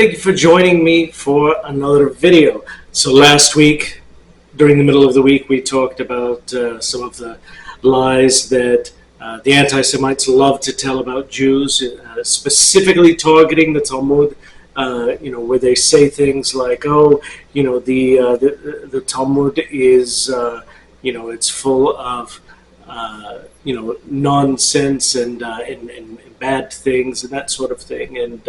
Thank you for joining me for another video. So last week, during the middle of the week, we talked about some of the lies that the anti-Semites love to tell about Jews, specifically targeting the Talmud, where they say things like, oh, the Talmud is, it's full of, nonsense and bad things and that sort of thing. And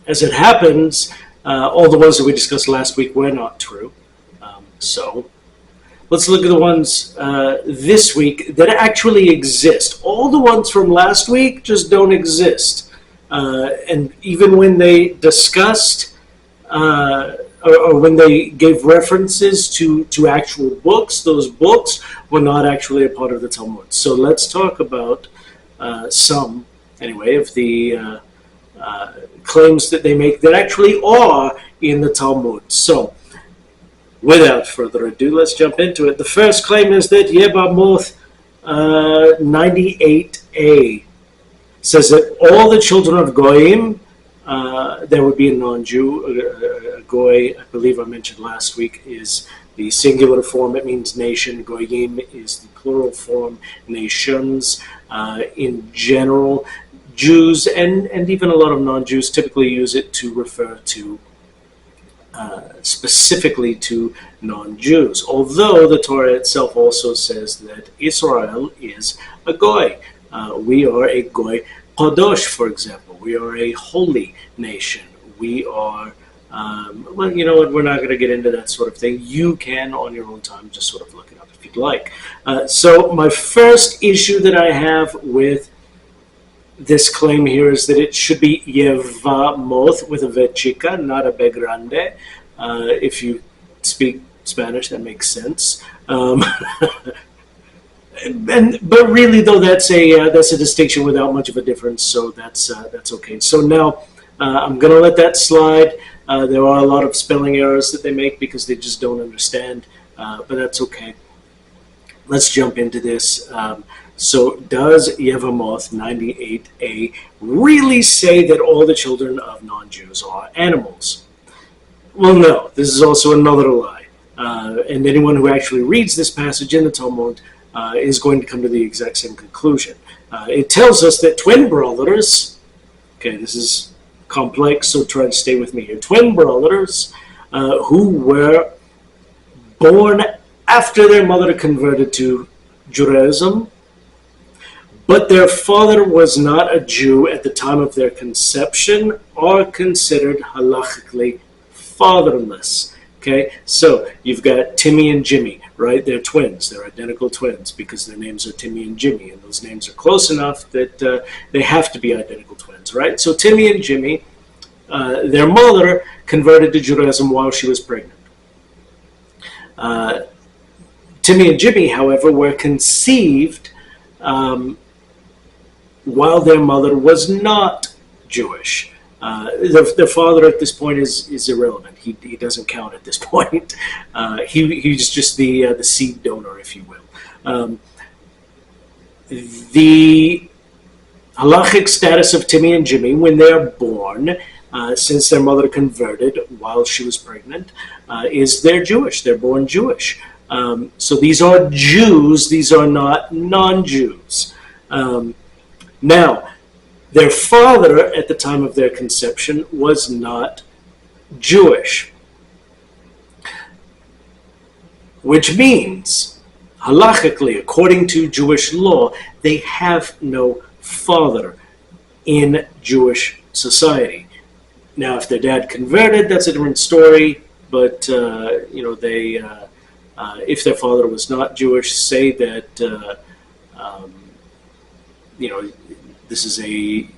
as it happens, all the ones that we discussed last week were not true. So let's look at the ones this week that actually exist. All the ones from last week just don't exist. And even when they discussed or when they gave references to actual books, those books were not actually a part of the Talmud. So let's talk about some, anyway, of the claims that they make that actually are in the Talmud. So, without further ado, let's jump into it. The first claim is that Yevamoth 98a says that all the children of Goyim, there would be a non-Jew, a Goy, I believe I mentioned last week, is the singular form. It means nation. Goyim is the plural form, nations. In general, Jews and even a lot of non-Jews typically use it to refer to specifically to non-Jews, although the Torah itself also says that Israel is a Goy. We are a Goy Kadosh, for example. We are a holy nation. We are, well, you know what, we're not going to get into that sort of thing. You can, on your own time, just sort of look it up if you'd like. So my first issue that I have with this claim here is that it should be Yevamoth with a vechika, not a begrande. If you speak Spanish, that makes sense. But really, though, that's a distinction without much of a difference. So that's okay. So now I'm going to let that slide. There are a lot of spelling errors that they make because they just don't understand. But that's okay. Let's jump into this. So does Yevamoth 98a really say that all the children of non-Jews are animals? Well, no. This is also another lie. And anyone who actually reads this passage in the Talmud is going to come to the exact same conclusion. It tells us that twin brothers, okay, this is complex, so try to stay with me here. Twin brothers who were born after their mother converted to Judaism, but their father was not a Jew at the time of their conception, are considered halachically fatherless. Okay, so you've got Timmy and Jimmy, right? They're twins. They're identical twins because their names are Timmy and Jimmy, and those names are close enough that they have to be identical twins, right? So Timmy and Jimmy, their mother converted to Judaism while she was pregnant. Timmy and Jimmy, however, were conceived while their mother was not Jewish. Their father at this point is irrelevant. He doesn't count at this point. He's just the seed donor, if you will. The halachic status of Timmy and Jimmy when they are born, since their mother converted while she was pregnant, is they're Jewish. They're born Jewish. So these are Jews. These are not non-Jews. Now, their father at the time of their conception was not Jewish, which means, halachically, according to Jewish law, they have no father in Jewish society. Now, if their dad converted, that's a different story, but, if their father was not Jewish, say that, this is a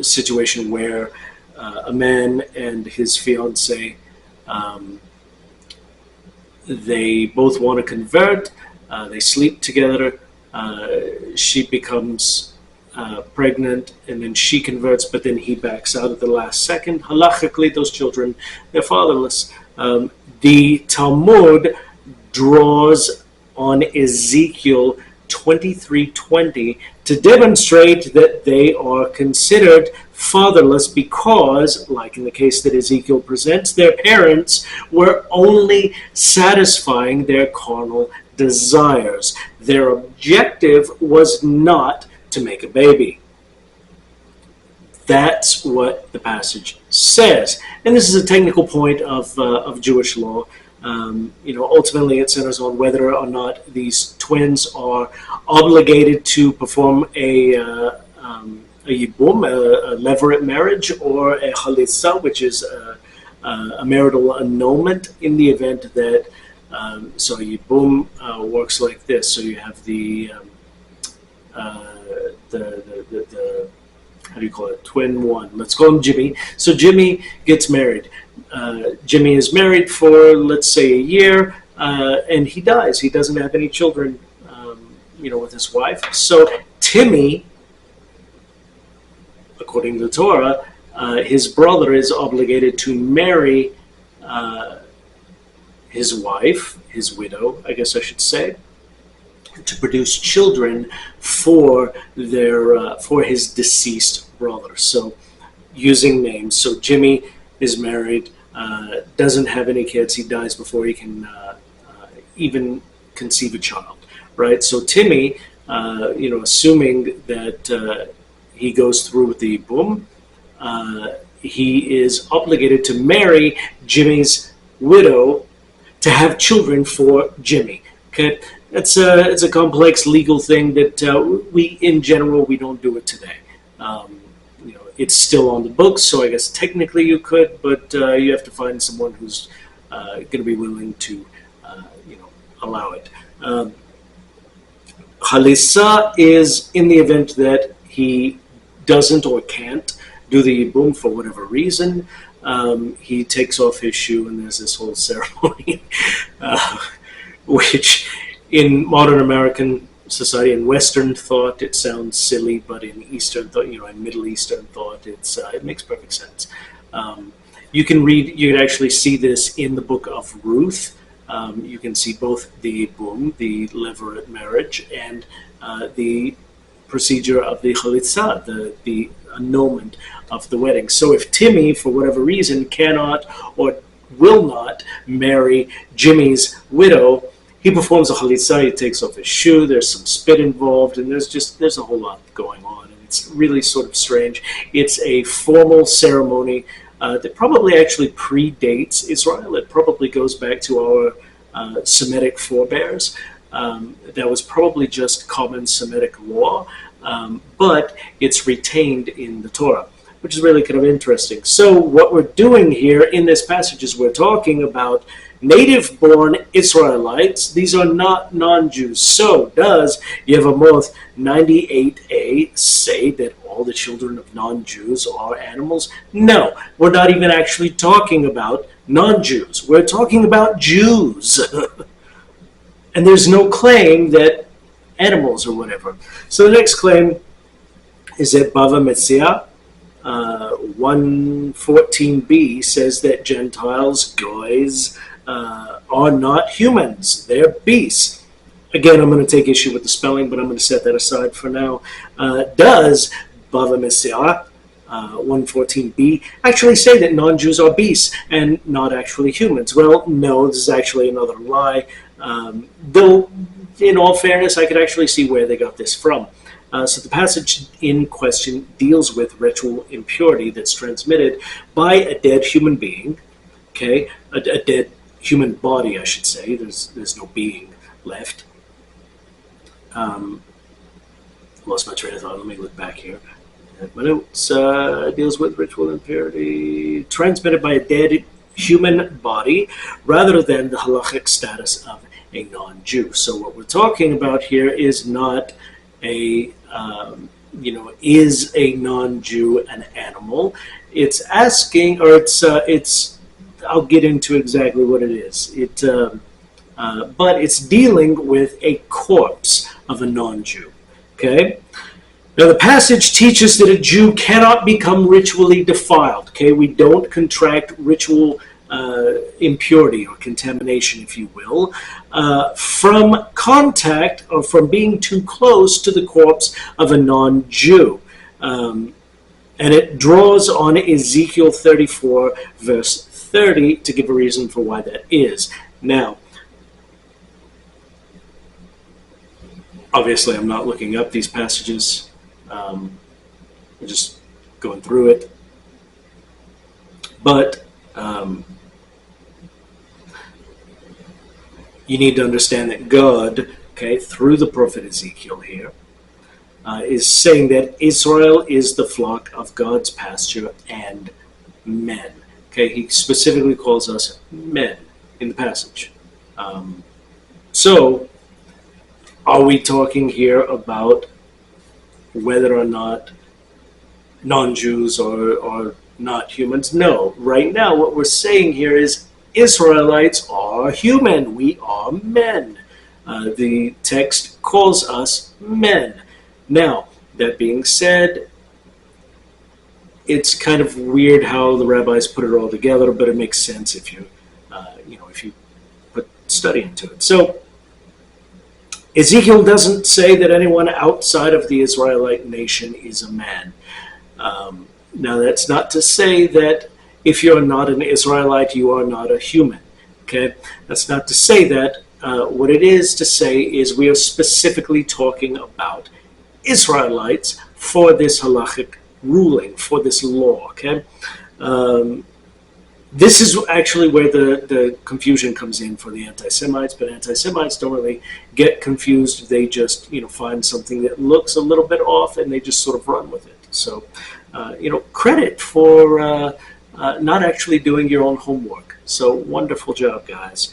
situation where a man and his fiancée, they both want to convert, they sleep together, she becomes pregnant, and then she converts, but then he backs out at the last second. Halachically, those children, they're fatherless. The Talmud draws on Ezekiel 23:20 to demonstrate that they are considered fatherless because, like in the case that Ezekiel presents, their parents were only satisfying their carnal desires. Their objective was not to make a baby. That's what the passage says. And this is a technical point of Jewish law. Ultimately it centers on whether or not these twins are obligated to perform a yibum, a levirate marriage, or a chalitza, which is a marital annulment in the event that, so yibum works like this. So you have the how do you call it? Twin one. Let's call him Jimmy. So Jimmy gets married. Jimmy is married for, let's say, a year, and he dies. He doesn't have any children, with his wife. So Timmy, according to the Torah, his brother is obligated to marry his wife, his widow, I guess I should say, to produce children for his deceased brother. So using names. So Jimmy is married, doesn't have any kids. He dies before he can even conceive a child, right? So Timmy, assuming that he goes through with the yibum, he is obligated to marry Jimmy's widow to have children for Jimmy. Okay, it's a complex legal thing that we, in general, we don't do it today. It's still on the books, so I guess technically you could, but you have to find someone who's going to be willing to, allow it. Chalisa is in the event that he doesn't or can't do the yibum for whatever reason. He takes off his shoe, and there's this whole ceremony, which in modern American society and Western thought it sounds silly, but in Eastern thought, in Middle Eastern thought, it makes perfect sense. You can actually see this in the book of Ruth. You can see both the yibum, the levirate marriage, and the procedure of the chalitza, the annulment of the wedding. So if Timmy, for whatever reason, cannot or will not marry Jimmy's widow, he performs a chalitza, he takes off his shoe, there's some spit involved, and there's a whole lot going on, and it's really sort of strange. It's a formal ceremony that probably actually predates Israel. It probably goes back to our Semitic forebears. That was probably just common Semitic law, but it's retained in the Torah, which is really kind of interesting. So what we're doing here in this passage is we're talking about native-born Israelites. These are not non-Jews. So does Yevamoth 98a say that all the children of non-Jews are animals? No, we're not even actually talking about non-Jews. We're talking about Jews. And there's no claim that animals or whatever. So the next claim is that Bava Metzia 114b says that Gentiles, goys, are not humans. They're beasts. Again, I'm going to take issue with the spelling, but I'm going to set that aside for now. Does Bava Metzia 114b actually say that non-Jews are beasts and not actually humans? Well, no, this is actually another lie. Though, in all fairness, I could actually see where they got this from. So the passage in question deals with ritual impurity that's transmitted by a dead human being, okay, a dead human body, I should say. There's no being left. Lost my train of thought. Let me look back here. My notes deals with ritual impurity transmitted by a dead human body rather than the halachic status of a non-Jew. So what we're talking about here is not a is a non-Jew an animal? It's asking, or it's I'll get into exactly what it is. But it's dealing with a corpse of a non-Jew. Okay. Now the passage teaches that a Jew cannot become ritually defiled. Okay, we don't contract ritual impurity or contamination, if you will, from contact or from being too close to the corpse of a non-Jew. And it draws on Ezekiel 34, verse 30, to give a reason for why that is. Now, obviously, I'm not looking up these passages. I'm just going through it. But you need to understand that God, okay, through the prophet Ezekiel here, is saying that Israel is the flock of God's pasture and men. Okay, he specifically calls us men in the passage. So, are we talking here about whether or not non-Jews are not humans? No. Right now, what we're saying here is Israelites are human. We are men. The text calls us men. Now, that being said, it's kind of weird how the rabbis put it all together, but it makes sense if you, if you put study into it. So, Ezekiel doesn't say that anyone outside of the Israelite nation is a man. Now, that's not to say that if you're not an Israelite, you are not a human. Okay, that's not to say that. What it is to say is we are specifically talking about Israelites for this halachic ruling, for this law. Okay, this is actually where the confusion comes in for the anti-Semites, but anti-Semites don't really get confused. They just find something that looks a little bit off and they just sort of run with it. So, credit for not actually doing your own homework. So wonderful job, guys.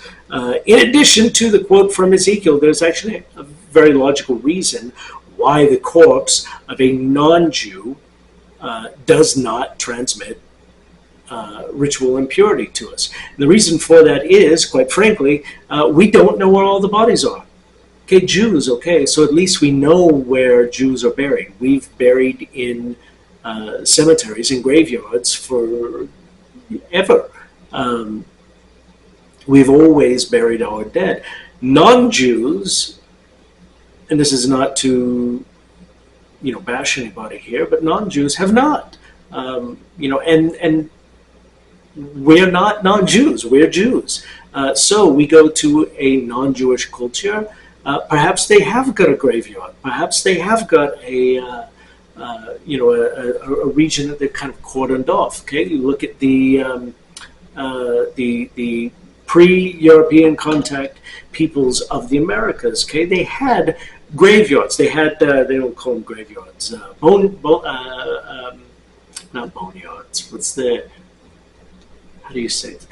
In addition to the quote from Ezekiel, there's actually a very logical reason why the corpse of a non-Jew does not transmit ritual impurity to us. And the reason for that is, quite frankly, we don't know where all the bodies are. Okay, Jews, okay, so at least we know where Jews are buried. We've buried in cemeteries and graveyards forever. We've always buried our dead. Non-Jews, and this is not to bash anybody here, but non-Jews have not. And we're not non-Jews, we're Jews. So we go to a non-Jewish culture. Perhaps they have got a graveyard. Perhaps they have got a region that they've kind of cordoned off. Okay, you look at the pre-European contact peoples of the Americas. Okay, they had graveyards. They had they don't call them graveyards. Not boneyards. What's the how do you say it?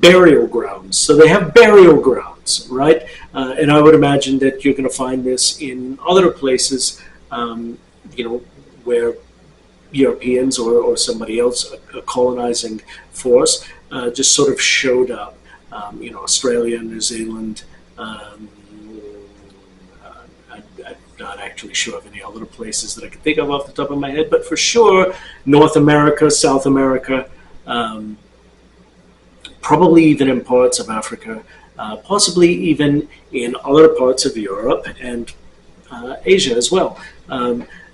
Burial grounds. So they have burial grounds, right? And I would imagine that you're going to find this in other places, where Europeans or somebody else, a colonizing force, just sort of showed up. Australia, New Zealand. I'm not actually sure of any other places that I can think of off the top of my head, but for sure, North America, South America, probably even in parts of Africa, possibly even in other parts of Europe and Asia as well.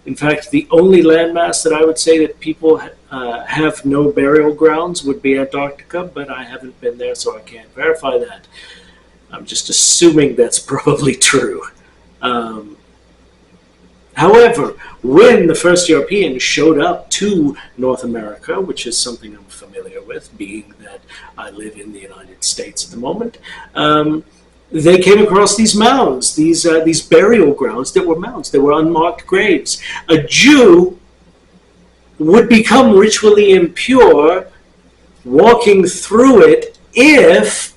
In fact, the only landmass that I would say that people have no burial grounds would be Antarctica, but I haven't been there, so I can't verify that. I'm just assuming that's probably true. However, when the first Europeans showed up to North America, which is something I'm familiar with, being that I live in the United States at the moment, they came across these mounds, these burial grounds that were mounds. They were unmarked graves. A Jew would become ritually impure walking through it if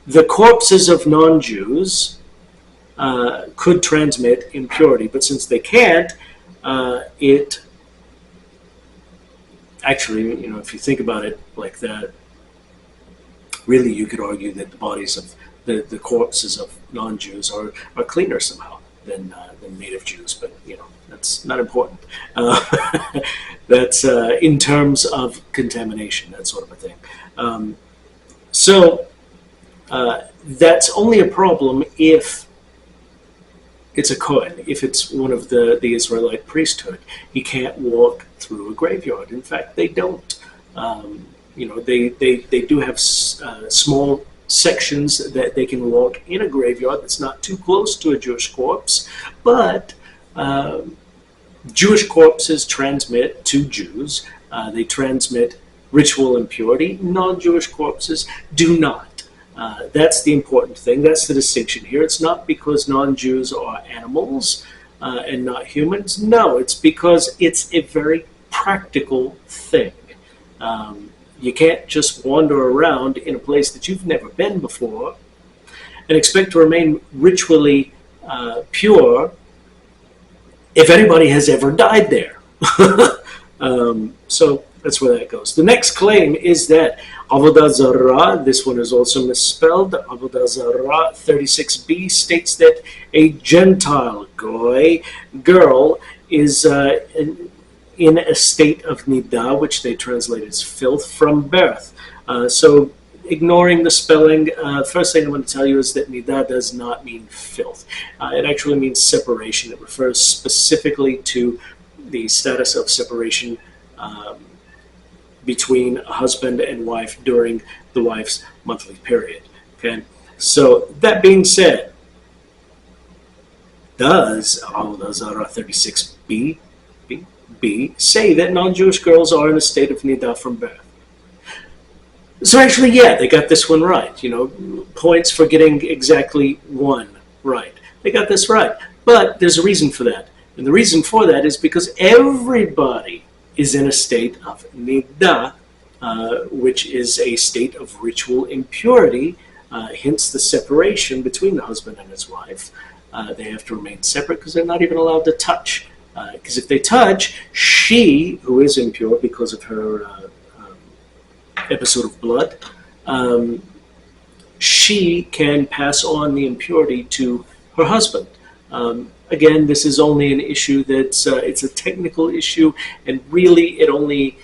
the corpses of non-Jews could transmit impurity. But since they can't, it actually, if you think about it like that, really you could argue that the bodies of the corpses of non-Jews are cleaner somehow than native Jews, but that's not important. That's in terms of contamination, that sort of a thing. Um, so that's only a problem if it's a Kohen, if it's one of the Israelite priesthood. He can't walk through a graveyard. In fact, they don't. They do have small sections that they can walk in a graveyard that's not too close to a Jewish corpse, but Jewish corpses transmit to Jews. They transmit ritual impurity. Non-Jewish corpses do not. That's the important thing. That's the distinction here. It's not because non-Jews are animals and not humans. No, it's because it's a very practical thing. You can't just wander around in a place that you've never been before and expect to remain ritually pure if anybody has ever died there. So that's where that goes. The next claim is that Avodah Zarah, this one is also misspelled, Avodah Zarah 36b states that a Gentile goy girl is in a state of nidah, which they translate as filth, from birth. So ignoring the spelling, first thing I'm going to tell you is that nidah does not mean filth. It actually means separation. It refers specifically to the status of separation between a husband and wife during the wife's monthly period. Okay, so that being said, does Avodah Zarah 36b say that non-Jewish girls are in a state of nidah from birth? So actually, yeah, they got this one right. Points for getting exactly one right. They got this right. But there's a reason for that. And the reason for that is because everybody is in a state of nidah, which is a state of ritual impurity, hence the separation between the husband and his wife. They have to remain separate because they're not even allowed to touch. Because if they touch, she, who is impure because of her episode of blood, she can pass on the impurity to her husband. Again, this is only an issue that's it's a technical issue, and really it only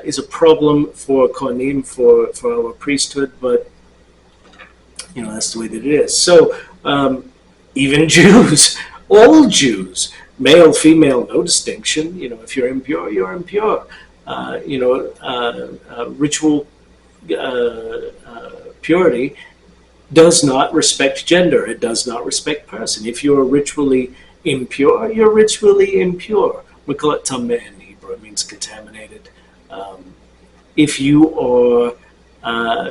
is a problem for Kohanim, for our priesthood, but that's the way that it is. So even Jews, all Jews, male, female, no distinction. If you're impure, you're impure. Ritual purity does not respect gender. It does not respect person. If you're ritually impure, you're ritually impure. We call it tameh in Hebrew. It means contaminated. If you are,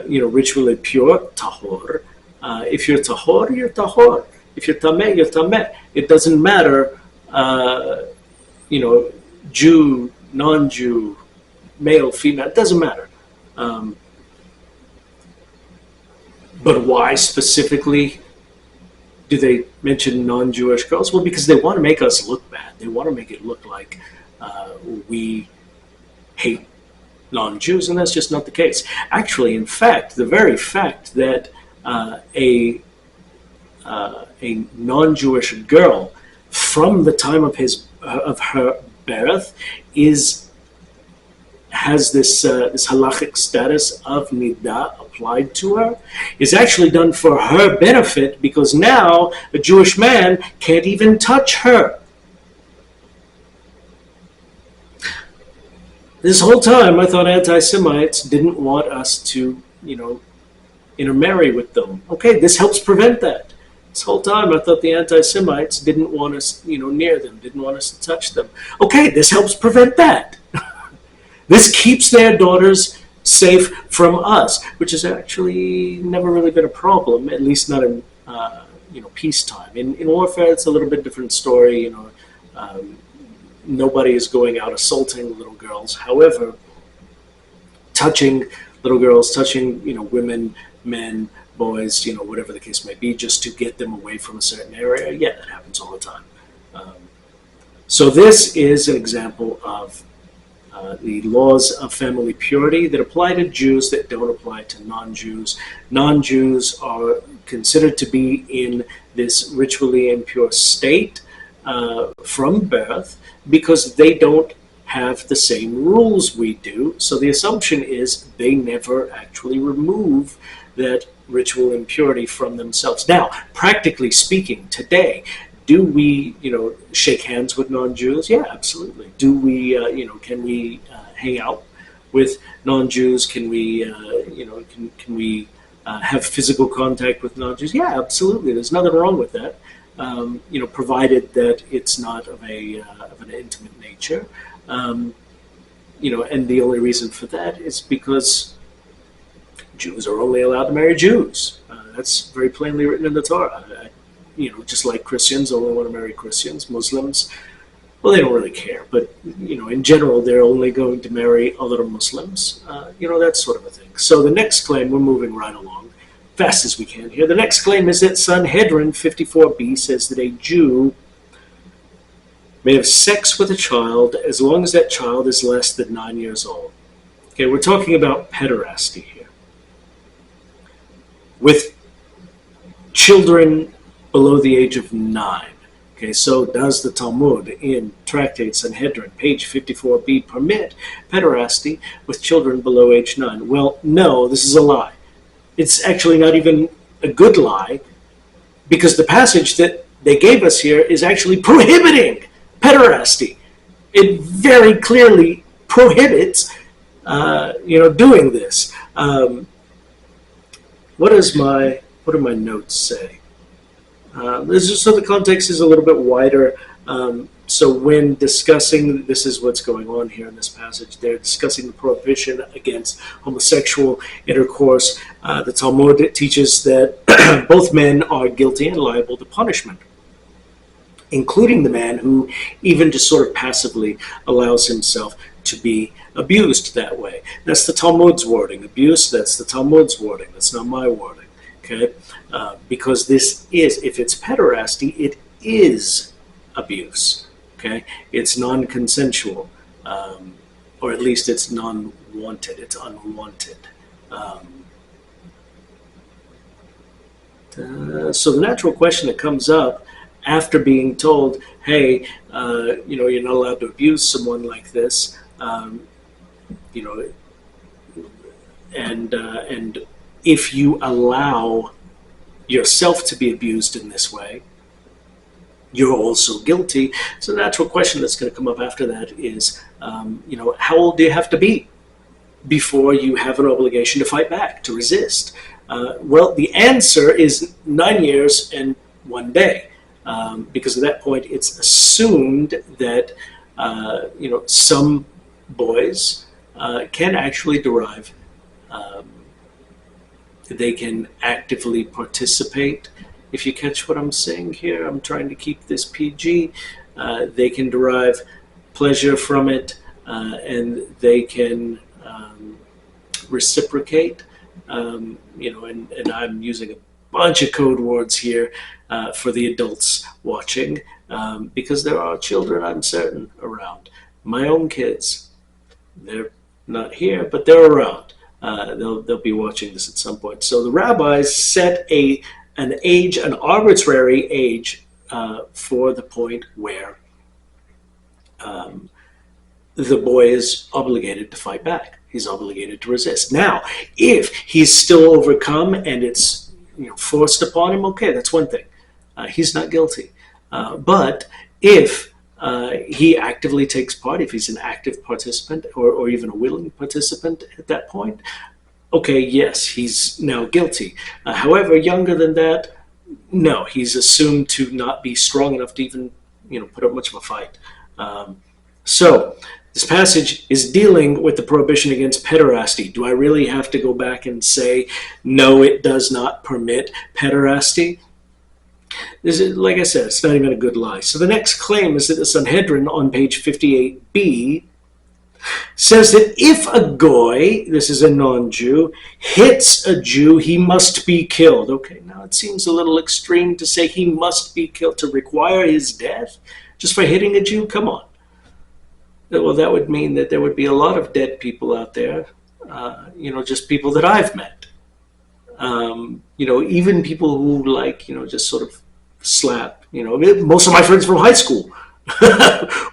ritually pure, tahor. If you're tahor, you're tahor. If you're tameh, you're tameh. It doesn't matter, Jew, non-Jew, male, female. It doesn't matter. But why specifically do they mention non-Jewish girls? Well, because they want to make us look bad. They want to make it look like we hate non-Jews, and that's just not the case. Actually, in fact, the very fact that a non-Jewish girl from the time of her birth has this halachic status of nidah applied to her, is actually done for her benefit, because now a Jewish man can't even touch her. This whole time I thought anti-Semites didn't want us to, intermarry with them. Okay, this helps prevent that. This whole time I thought the anti-Semites didn't want us, near them, didn't want us to touch them. Okay, this helps prevent that. This keeps their daughters safe from us, which has actually never really been a problem, at least not in peacetime. In warfare, it's a little bit different story. Nobody is going out assaulting little girls. However, touching little girls, touching women, men, boys, whatever the case may be, just to get them away from a certain area, yeah, that happens all the time. So this is an example of the laws of family purity that apply to Jews that don't apply to non-Jews. Non-Jews are considered to be in this ritually impure state from birth because they don't have the same rules we do. So the assumption is they never actually remove that ritual impurity from themselves. Now, practically speaking, today, do we, shake hands with non-Jews? Yeah, absolutely. Do we, can we hang out with non-Jews? Can we, can we have physical contact with non-Jews? Yeah, absolutely. There's nothing wrong with that. Provided that it's not of an intimate nature. And the only reason for that is because Jews are only allowed to marry Jews. That's very plainly written in the Torah. Just like Christians only want to marry Christians, Muslims, well, they don't really care. But, in general, they're only going to marry other Muslims, that sort of a thing. So the next claim, we're moving right along, fast as we can here. The next claim is that Sanhedrin 54b says that a Jew may have sex with a child as long as that child is less than 9 years old. Okay, we're talking about pederasty here. With children below the age of 9. Okay, so does the Talmud in Tractate Sanhedrin, page 54b, permit pederasty with children below age 9? Well, no, this is a lie. It's actually not even a good lie, because the passage that they gave us here is actually prohibiting pederasty. It very clearly prohibits, doing this. What do my notes say? So the context is a little bit wider. So when discussing, this is what's going on here in this passage, they're discussing the prohibition against homosexual intercourse. The Talmud teaches that both men are guilty and liable to punishment, including the man who even just sort of passively allows himself to be abused that way. That's the Talmud's wording. Abuse, that's the Talmud's wording. That's not my wording. Okay? Because this is, if it's pederasty, it is abuse. Okay? It's non-consensual, or at least it's non-wanted. It's unwanted. So the natural question that comes up after being told, hey, you're not allowed to abuse someone like this, and if you allow yourself to be abused in this way, you're also guilty. So the natural question that's going to come up after that is, how old do you have to be before you have an obligation to fight back, to resist? Well, the answer is 9 years and 1 day. Because at that point, it's assumed that some boys can actually derive. They can actively participate. If you catch what I'm saying here, I'm trying to keep this PG. They can derive pleasure from it, and they can reciprocate. And I'm using a bunch of code words here for the adults watching, because there are children, I'm certain, around. My own kids, they're not here, but they're around. They'll be watching this at some point. So the rabbis set an age, an arbitrary age, for the point where the boy is obligated to fight back. He's obligated to resist. Now, if he's still overcome and it's forced upon him, okay, that's one thing. He's not guilty. But if he actively takes part, if he's an active participant or even a willing participant at that point, okay, yes, he's now guilty. However, younger than that, no, he's assumed to not be strong enough to even put up much of a fight. So this passage is dealing with the prohibition against pederasty. Do I really have to go back and say, no, it does not permit pederasty? This is, like I said, it's not even a good lie. So the next claim is that the Sanhedrin on page 58b says that if a goy, this is a non-Jew, hits a Jew, he must be killed. Okay, now it seems a little extreme to say he must be killed, to require his death just for hitting a Jew. Come on. Well, that would mean that there would be a lot of dead people out there, just people that I've met. Even people who just sort of slap, most of my friends from high school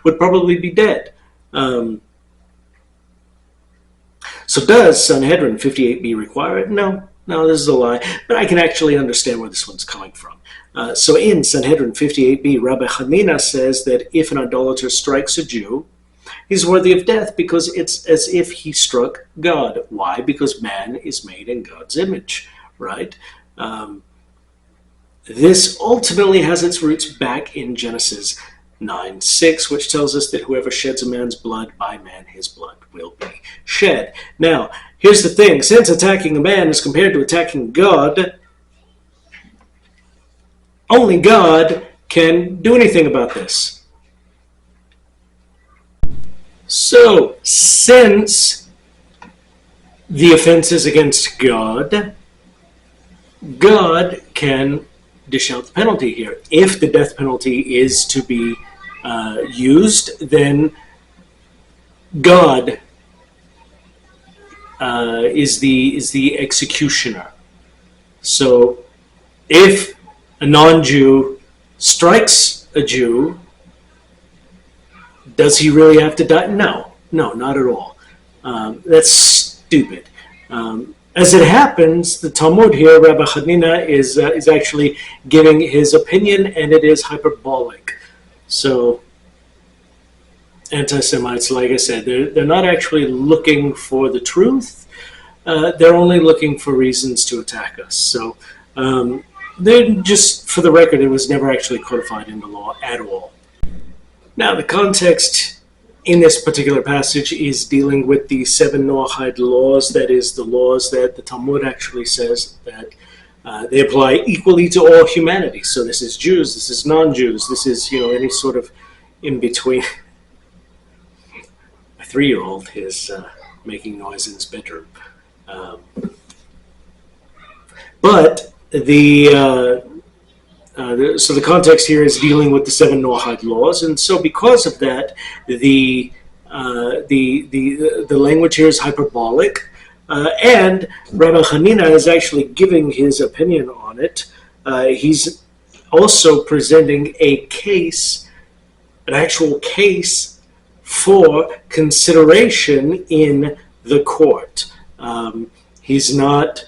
would probably be dead. So does Sanhedrin 58b require it? No, this is a lie. But I can actually understand where this one's coming from. So in Sanhedrin 58b, Rabbi Hanina says that if an idolater strikes a Jew, he's worthy of death because it's as if he struck God. Why? Because man is made in God's image, right? This ultimately has its roots back in Genesis 9:6, which tells us that whoever sheds a man's blood, by man his blood will be shed. Now, here's the thing. Since attacking a man is compared to attacking God, only God can do anything about this. So, since the offense is against God, God can dish out the penalty here. If the death penalty is to be used, then God is the executioner. So if a non-Jew strikes a Jew, does he really have to die? No, not at all. That's stupid. As it happens, the Talmud here, Rabbi Hanina, is actually giving his opinion, and it is hyperbolic. So, anti-Semites, like I said, they're not actually looking for the truth. They're only looking for reasons to attack us. So, they're just, for the record, it was never actually codified into law at all. Now, the context in this particular passage is dealing with the 7 Noahide laws, that is, the laws that the Talmud actually says that they apply equally to all humanity. So this is Jews, this is non-Jews, this is, any sort of in-between. My 3-year-old is making noise in his bedroom. But so the context here is dealing with the 7 Noahide laws, and so because of that, the language here is hyperbolic, and Rabbi Hanina is actually giving his opinion on it. He's also presenting a case, an actual case for consideration in the court. He's not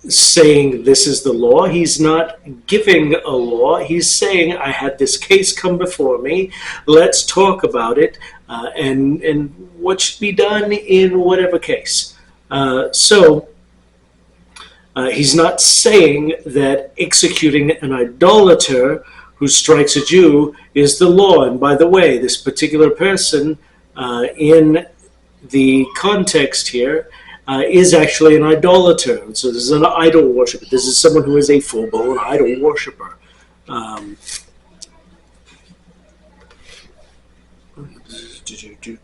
saying this is the law. He's not giving a law. He's saying, I had this case come before me. Let's talk about it and what should be done in whatever case. So he's not saying that executing an idolater who strikes a Jew is the law. And by the way, this particular person in the context here is actually an idolater. So this is an idol worshiper. This is someone who is a full-blown idol worshiper.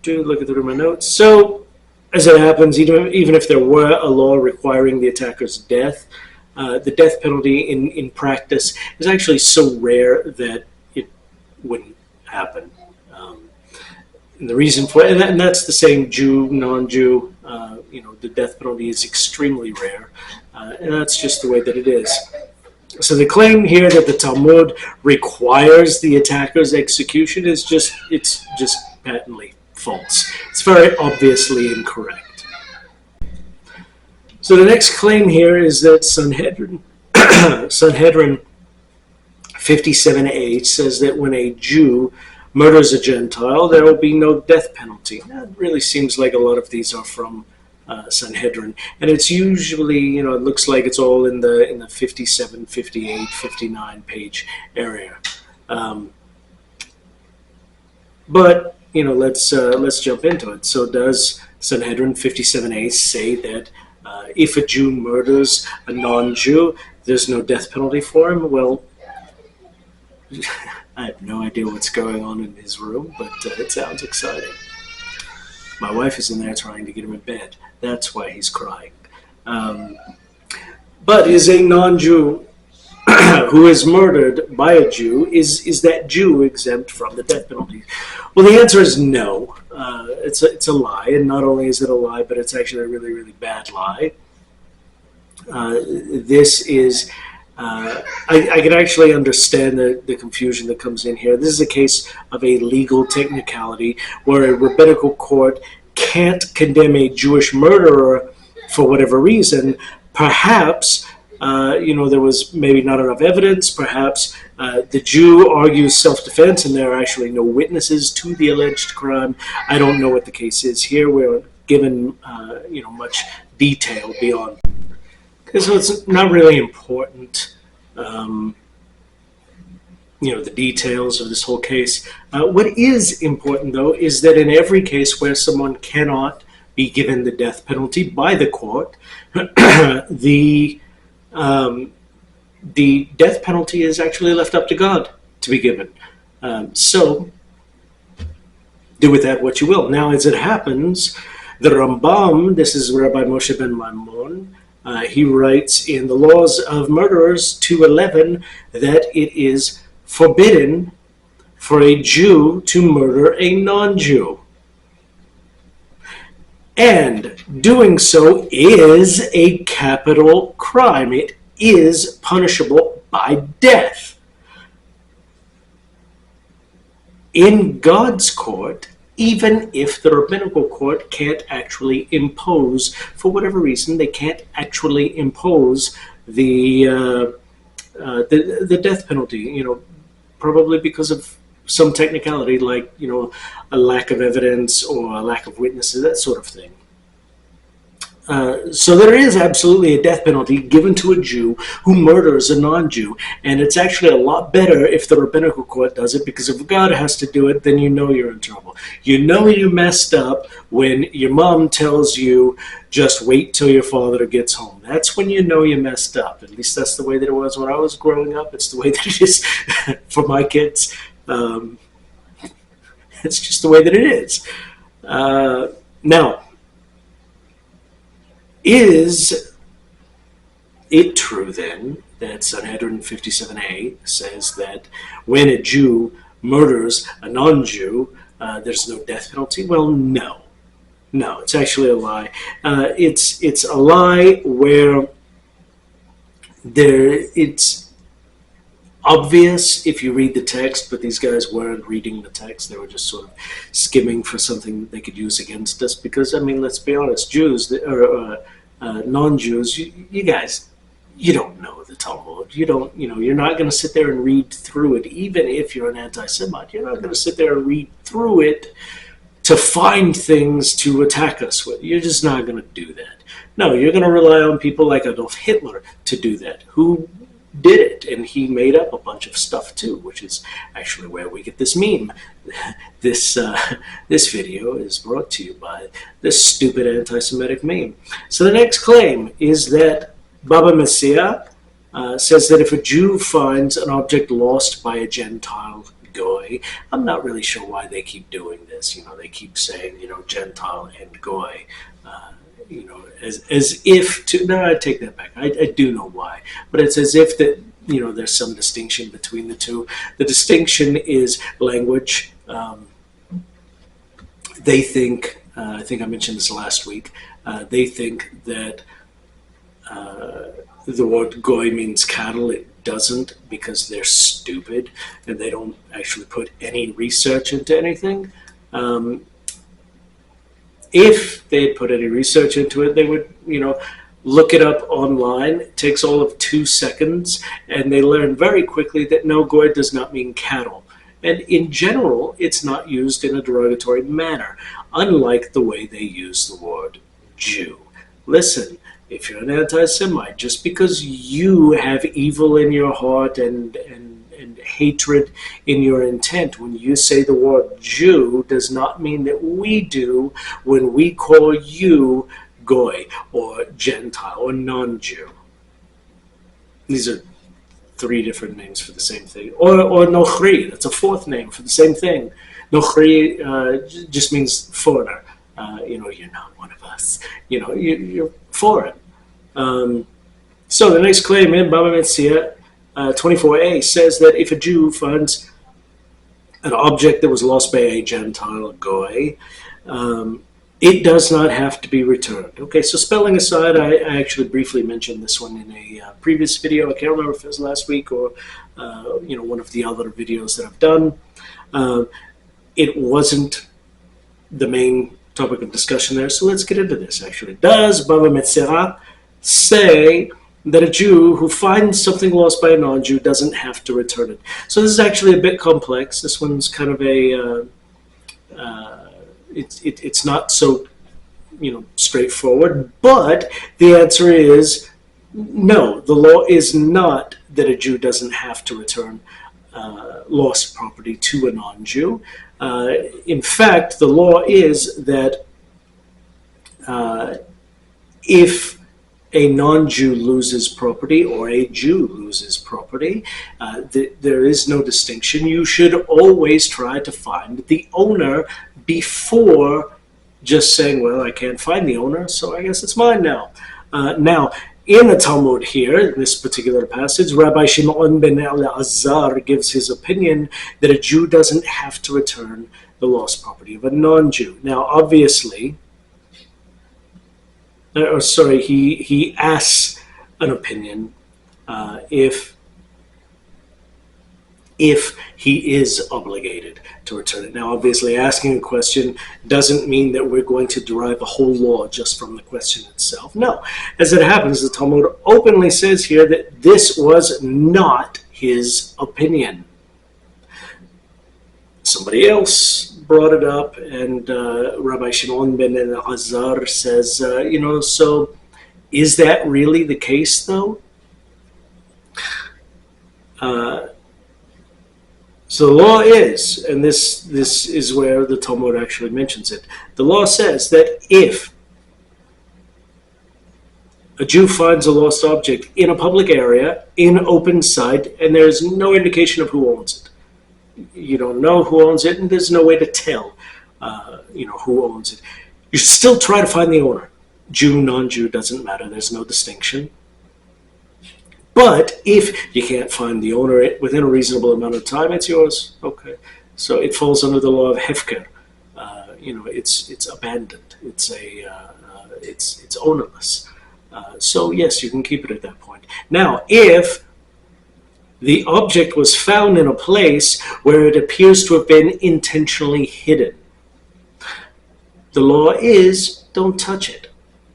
Looking through my notes. So, as it happens, even if there were a law requiring the attacker's death, the death penalty in practice is actually so rare that it wouldn't happen. And the reason for it, and that's the same Jew, non-Jew, the death penalty is extremely rare, and that's just the way that it is. So the claim here that the Talmud requires the attacker's execution is just patently false. It's very obviously incorrect. So the next claim here is that Sanhedrin 57a says that when a Jew murders a Gentile, there will be no death penalty. That really seems like a lot of these are from Sanhedrin, and it's usually, it looks like it's all in the 57, 58, 59 page area. But let's jump into it. So does Sanhedrin 57a say that if a Jew murders a non-Jew, there's no death penalty for him? Well, I have no idea what's going on in his room, but it sounds exciting. My wife is in there trying to get him in bed. That's why he's crying. But is a non-Jew who is murdered by a Jew, is that Jew exempt from the death penalty? Well, the answer is no. It's a lie, and not only is it a lie, but it's actually a really, really bad lie. This is I can actually understand the confusion that comes in here. This is a case of a legal technicality where a rabbinical court can't condemn a Jewish murderer for whatever reason. Perhaps, there was maybe not enough evidence. Perhaps the Jew argues self-defense and there are actually no witnesses to the alleged crime. I don't know what the case is here. We're given, much detail beyond. So it's not really important, the details of this whole case. What is important, though, is that in every case where someone cannot be given the death penalty by the court, the death penalty is actually left up to God to be given. So do with that what you will. Now, as it happens, the Rambam, this is Rabbi Moshe ben Maimon, he writes in the Laws of Murderers 2:11 that it is forbidden for a Jew to murder a non-Jew. And doing so is a capital crime. It is punishable by death. In God's court, even if the rabbinical court can't actually impose, for whatever reason, they can't actually impose the death penalty, probably because of some technicality like, a lack of evidence or a lack of witnesses, that sort of thing. So there is absolutely a death penalty given to a Jew who murders a non-Jew, and it's actually a lot better if the rabbinical court does it, because if God has to do it, then you know you're in trouble. You know you messed up when your mom tells you, just wait till your father gets home. That's when you know you messed up. At least that's the way that it was when I was growing up. It's the way that it is for my kids. It's just the way that it is. Now, is it true then that Sanhedrin 57a says that when a Jew murders a non-Jew, there's no death penalty? Well, no. No, it's actually a lie. It's a lie where it's obvious if you read the text, but these guys weren't reading the text. They were just sort of skimming for something they could use against us. Because, let's be honest, Jews or non-Jews, you guys, you don't know the Talmud. You don't, you're not going to sit there and read through it. Even if you're an anti-Semite, you're not going to sit there and read through it to find things to attack us with. You're just not going to do that. No, you're going to rely on people like Adolf Hitler to do that, who did it, and he made up a bunch of stuff too, which is actually where we get this meme. This video is brought to you by this stupid anti-Semitic meme. So the next claim is that Baba Messiah says that if a Jew finds an object lost by a Gentile Goy, I'm not really sure why they keep doing this. They keep saying, Gentile and Goy. As if to, no, I take that back. I do know why, but it's as if that, there's some distinction between the two. The distinction is language. They think, I think I mentioned this last week, they think that the word goy means cattle. It doesn't, because they're stupid and they don't actually put any research into anything. If they had put any research into it, they would, look it up online. It takes all of 2 seconds, and they learn very quickly that no, goy does not mean cattle. And in general, it's not used in a derogatory manner, unlike the way they use the word Jew. Listen, if you're an anti-Semite, just because you have evil in your heart and hatred in your intent, when you say the word Jew, does not mean that we do when we call you Goy or Gentile or non-Jew. These are 3 different names for the same thing. Or Nochri, that's a 4th name for the same thing. Nochri just means foreigner. You're not one of us. You're foreign. So the next claim in Baba Metzia 24a says that if a Jew finds an object that was lost by a Gentile Goy, It does not have to be returned. Okay, so spelling aside, I actually briefly mentioned this one in a previous video. I can't remember if it was last week or one of the other videos that I've done. It wasn't the main topic of discussion there, so let's get into this actually. Does Bava Metzera say that a Jew who finds something lost by a non-Jew doesn't have to return it? So this is actually a bit complex. This one's kind of a it's not so straightforward, but the answer is no. The law is not that a Jew doesn't have to return lost property to a non-Jew. In fact, the law is that if a non-Jew loses property or a Jew loses property, there is no distinction. You should always try to find the owner before just saying, well, I can't find the owner, so I guess it's mine now. Now, in the Talmud here, in this particular passage, Rabbi Shimon ben Elazar gives his opinion that a Jew doesn't have to return the lost property of a non-Jew. Now, obviously, he asks an opinion if he is obligated to return it. Now, obviously, asking a question doesn't mean that we're going to derive a whole law just from the question itself. No. As it happens, the Talmud openly says here that this was not his opinion. Somebody else brought it up, and Rabbi Shimon ben Elazar says, so is that really the case, though? So the law is, and this is where the Talmud actually mentions it, the law says that if a Jew finds a lost object in a public area, in open sight, and there's no indication of who owns it, you don't know who owns it, and there's no way to tell, who owns it, you should still try to find the owner. Jew, non-Jew, doesn't matter, there's no distinction. But if you can't find the owner within a reasonable amount of time, it's yours. Okay, so it falls under the law of hefker. It's abandoned. It's ownerless. So yes, you can keep it at that point. Now, if the object was found in a place where it appears to have been intentionally hidden, the law is don't touch it.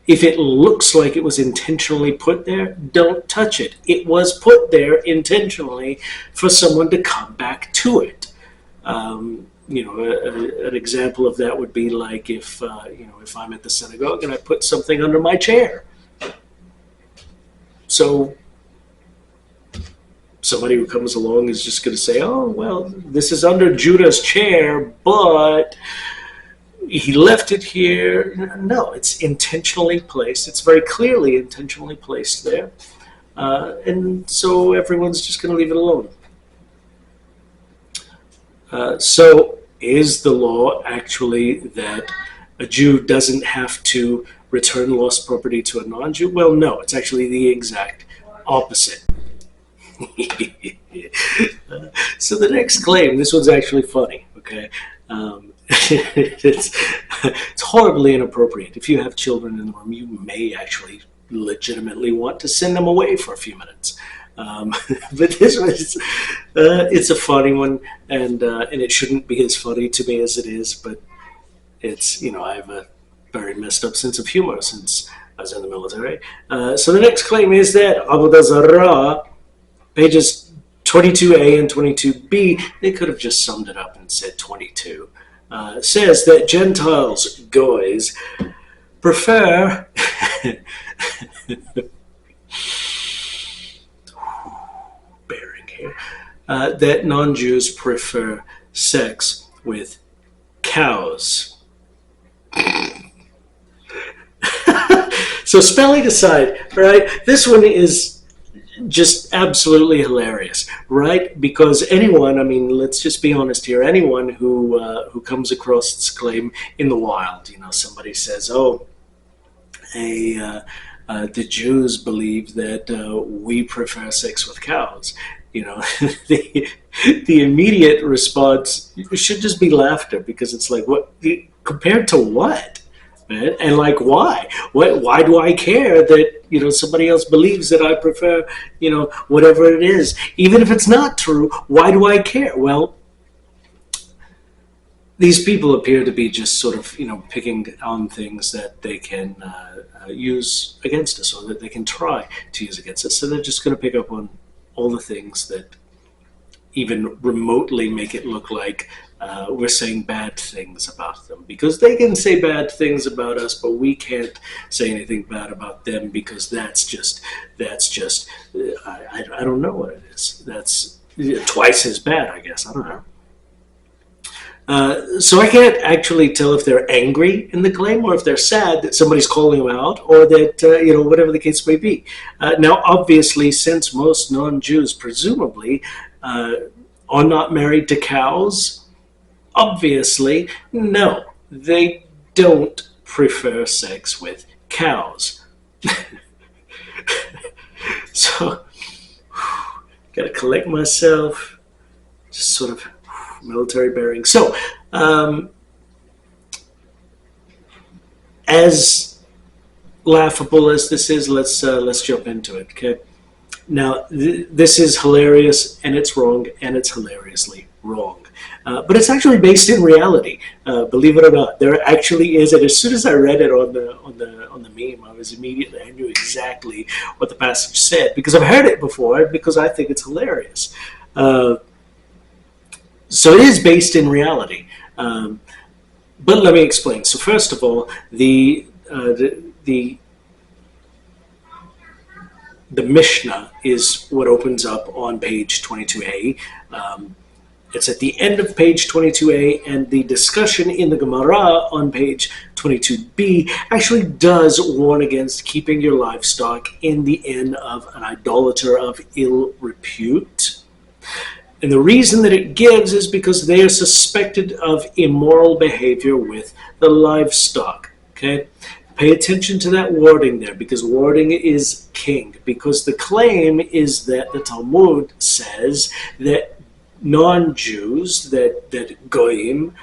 If it looks like it was intentionally put there, don't touch it. It was put there intentionally for someone to come back to it. An example of that would be like if I'm at the synagogue and I put something under my chair. So somebody who comes along is just going to say, oh, well, this is under Judah's chair, but he left it here. No, it's intentionally placed. It's very clearly intentionally placed there. And so everyone's just going to leave it alone. So is the law actually that a Jew doesn't have to return lost property to a non-Jew? Well, no, it's actually the exact opposite. So the next claim, this one's actually funny, okay? It's horribly inappropriate. If you have children in the room, you may actually legitimately want to send them away for a few minutes. But this was, it's a funny one, and it shouldn't be as funny to me as it is, but it's, I have a very messed up sense of humor since I was in the military. So the next claim is that Avodah Zarah, pages 22a and 22b, they could have just summed it up and said 22, says that Gentiles, goys, prefer bearing here, that non-Jews prefer sex with cows. So spelling aside, right, this one is just absolutely hilarious, right? Because anyone, I mean, let's just be honest here, anyone who comes across this claim in the wild, somebody says, oh, the Jews believe that we prefer sex with cows. The immediate response should just be laughter, because it's like, what compared to what? Right? And like, why? Why do I care that somebody else believes that I prefer whatever it is, even if it's not true? Why do I care? Well, these people appear to be just sort of picking on things that they can use against us, or that they can try to use against us. So they're just going to pick up on all the things that even remotely make it look like we're saying bad things about them, because they can say bad things about us, but we can't say anything bad about them, because that's just I don't know what it is. That's twice as bad, I guess. I don't know. So I can't actually tell if they're angry in the claim, or if they're sad that somebody's calling them out, or that whatever the case may be. Now, obviously, since most non-Jews presumably are not married to cows, obviously, no, they don't prefer sex with cows. So, gotta collect myself, just sort of military bearing. So, as laughable as this is, let's jump into it. Okay. Now, this is hilarious, and it's wrong, and it's hilariously wrong. But it's actually based in reality, believe it or not. There actually is, and as soon as I read it on the meme, I knew exactly what the passage said, because I've heard it before, because I think it's hilarious. So it is based in reality. But let me explain. So first of all, the Mishnah is what opens up on page 22a. It's at the end of page 22a, and the discussion in the Gemara on page 22b actually does warn against keeping your livestock in the inn of an idolater of ill repute. And the reason that it gives is because they are suspected of immoral behavior with the livestock. Okay? Pay attention to that wording there, because wording is king. Because the claim is that the Talmud says that non-Jews, that goyim,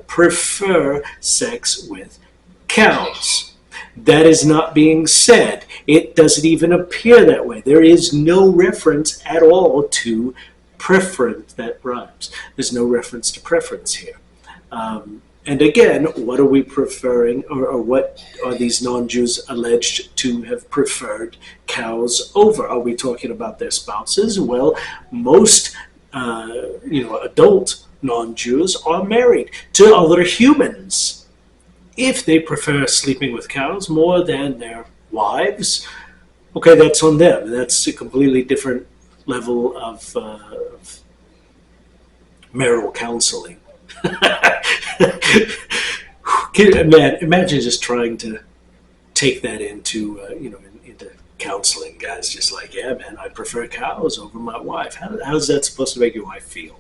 prefer sex with cows. That is not being said. It doesn't even appear that way. There is no reference at all to preference. That rhymes. There's no reference to preference here. And again, what are we preferring, or what are these non-Jews alleged to have preferred cows over? Are we talking about their spouses? Well, most adult non-Jews are married to other humans. If they prefer sleeping with cows more than their wives, okay, that's on them. That's a completely different level of marital counseling. Man, imagine just trying to take that into into counseling, guys. Just like, yeah, man, I prefer cows over my wife. How's that supposed to make your wife feel?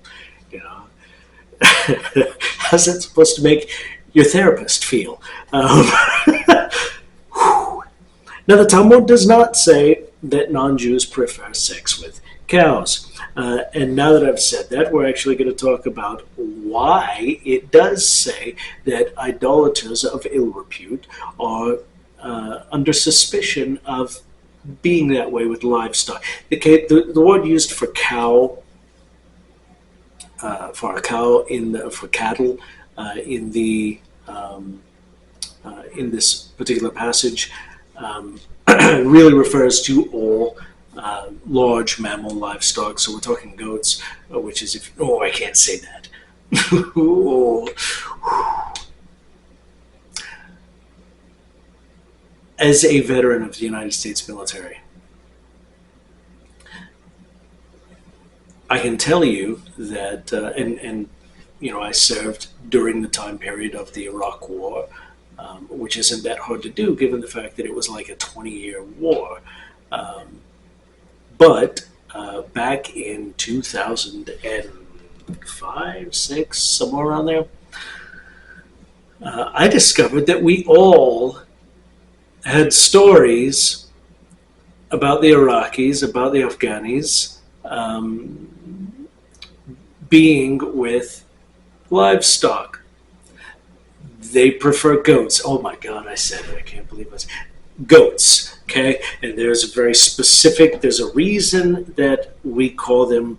How's that supposed to make your therapist feel? Now, the Talmud does not say that non-Jews prefer sex with cows. And now that I've said that, we're actually going to talk about why it does say that idolaters of ill repute are under suspicion of being that way with livestock. The word used for cow, for cattle in this particular passage, really refers to all large mammal livestock. So we're talking goats, which is I can't say that. As a veteran of the United States military, I can tell you that, and I served during the time period of the Iraq War, which isn't that hard to do given the fact that it was like a 20-year war. But back in 2005, 6, somewhere around there, I discovered that we all had stories about the Iraqis, about the Afghanis, being with livestock. they prefer goats. Oh my God, I said it. I can't believe it. Goats, okay? And there's a very specific, there's a reason that we call them,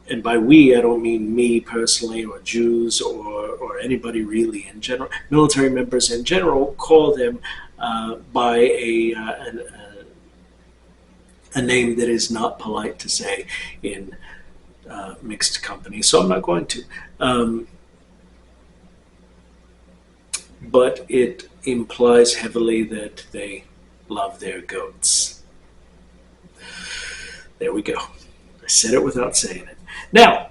and by we, I don't mean me personally or Jews or anybody really in general. Military members in general call them by a name that is not polite to say in mixed company. So I'm not going to. But it implies heavily that they love their goats. There we go. I said it without saying it. Now,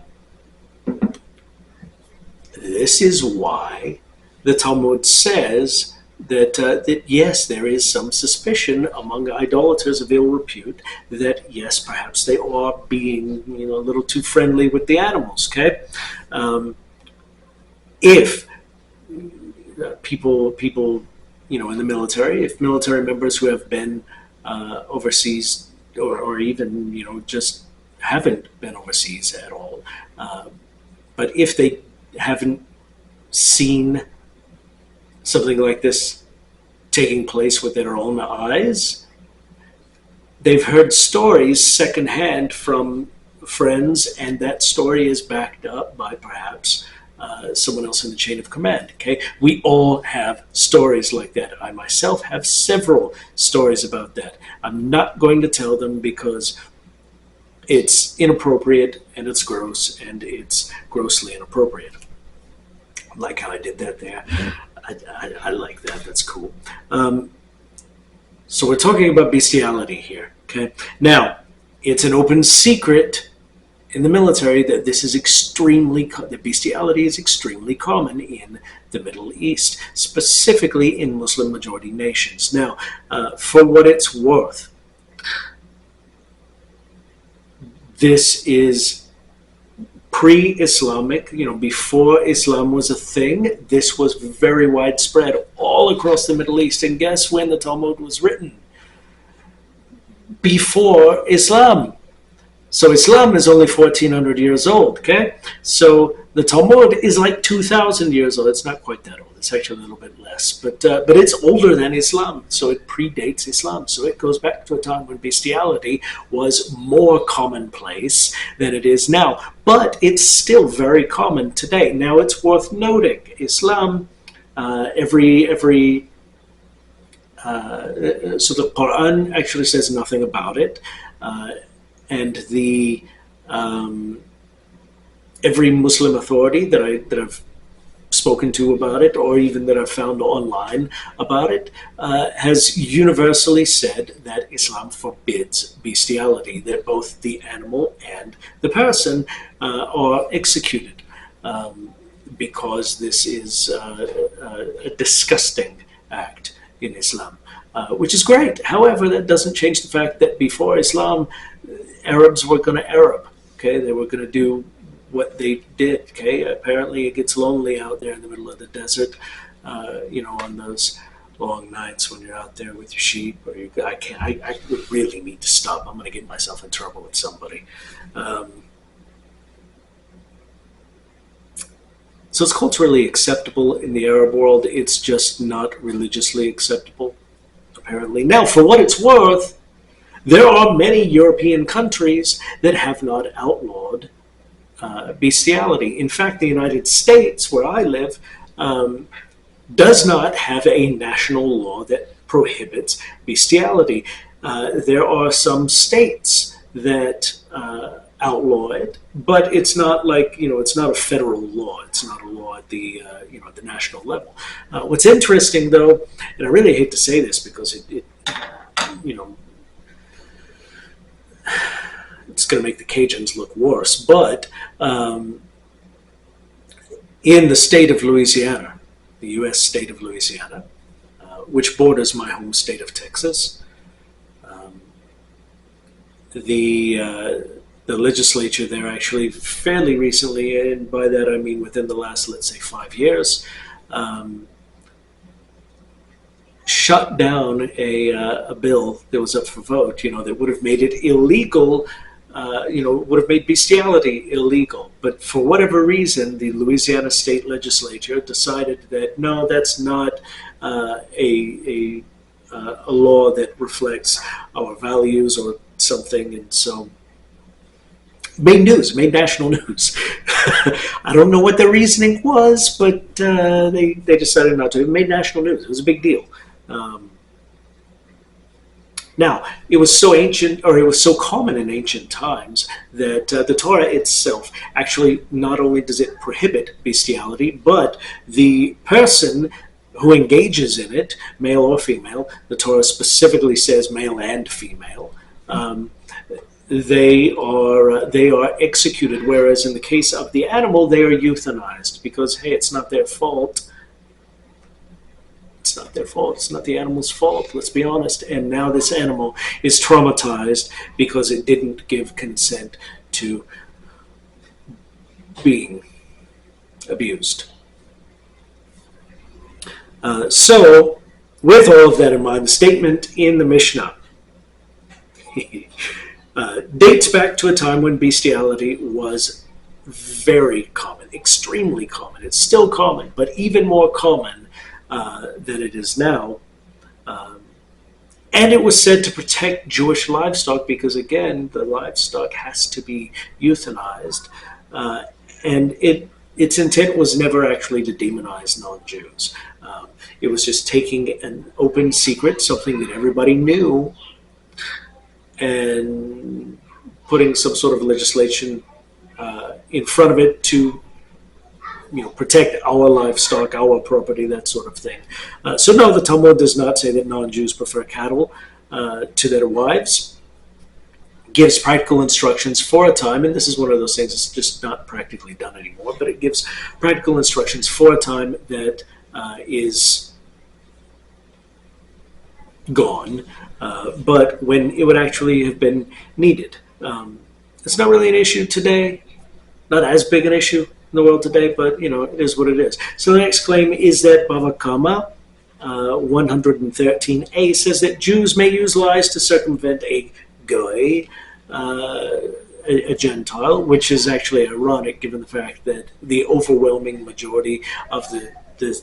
this is why the Talmud says that yes, there is some suspicion among idolaters of ill repute that yes, perhaps they are being a little too friendly with the animals. Okay, if people in the military, if military members who have been overseas or even just haven't been overseas at all, but if they haven't seen something like this taking place with their own eyes, they've heard stories secondhand from friends, and that story is backed up by perhaps someone else in the chain of command. Okay, we all have stories like that. I myself have several stories about that. I'm not going to tell them because it's inappropriate and it's gross and it's grossly inappropriate. I like how I did that there. I like that. That's cool. So we're talking about bestiality here. Okay. Now, it's an open secret in the military that this is that bestiality is extremely common in the Middle East, specifically in Muslim majority nations. Now, for what it's worth, this is pre-Islamic, before Islam was a thing. This was very widespread all across the Middle East. And guess when the Talmud was written? Before Islam. So Islam is only 1,400 years old, okay? So the Talmud is like 2,000 years old. It's not quite that old. It's actually a little bit less. But it's older than Islam, so it predates Islam. So it goes back to a time when bestiality was more commonplace than it is now. But it's still very common today. Now, it's worth noting, Islam, so the Quran actually says nothing about it. And the every Muslim authority that I've spoken to about it, or even that I've found online about it, has universally said that Islam forbids bestiality, that both the animal and the person are executed, because this is a disgusting act in Islam, which is great. However, that doesn't change the fact that before Islam, Arabs were going to Arab. Okay, they were going to do what they did. Okay, apparently it gets lonely out there in the middle of the desert. On those long nights when you're out there with your sheep, or I really need to stop. I'm going to get myself in trouble with somebody. So it's culturally acceptable in the Arab world. It's just not religiously acceptable, apparently. Now, for what it's worth, there are many European countries that have not outlawed bestiality. In fact, the United States, where I live, does not have a national law that prohibits bestiality. There are some states that outlaw it, but it's not like, it's not a federal law. It's not a law at the at the national level. What's interesting, though, and I really hate to say this because it it's going to make the Cajuns look worse, but in the state of Louisiana, the U.S. state of Louisiana, which borders my home state of Texas, the legislature there actually fairly recently, and by that I mean within the last, let's say, 5 years, shut down a bill that was up for vote, that would have made it illegal would have made bestiality illegal. But for whatever reason, the Louisiana state legislature decided that no, that's not a law that reflects our values or something, and so made news, made national news. I don't know what their reasoning was, but they decided not to. It made national news. It was a big deal. Now, it was so ancient, or it was so common in ancient times, that the Torah itself actually not only does it prohibit bestiality, but the person who engages in it, male or female, the Torah specifically says male and female, they are executed, whereas in the case of the animal, they are euthanized, because, hey, it's not their fault. It's not their fault. It's not the animal's fault, let's be honest. And now this animal is traumatized because it didn't give consent to being abused. So, with all of that in mind, the statement in the Mishnah dates back to a time when bestiality was very common, extremely common. It's still common, but even more common than it is now. And it was said to protect Jewish livestock because, again, the livestock has to be euthanized. And its intent was never actually to demonize non-Jews. It was just taking an open secret, something that everybody knew, and putting some sort of legislation in front of it to protect our livestock, our property, that sort of thing. So no, the Talmud does not say that non-Jews prefer cattle to their wives. Gives practical instructions for a time, and this is one of those things that's just not practically done anymore, but it gives practical instructions for a time that is gone, but when it would actually have been needed. It's not really an issue today, not as big an issue in the world today, but it is what it is. So the next claim is that Bava Kama 113a says that Jews may use lies to circumvent a goy, a Gentile, which is actually ironic given the fact that the overwhelming majority of the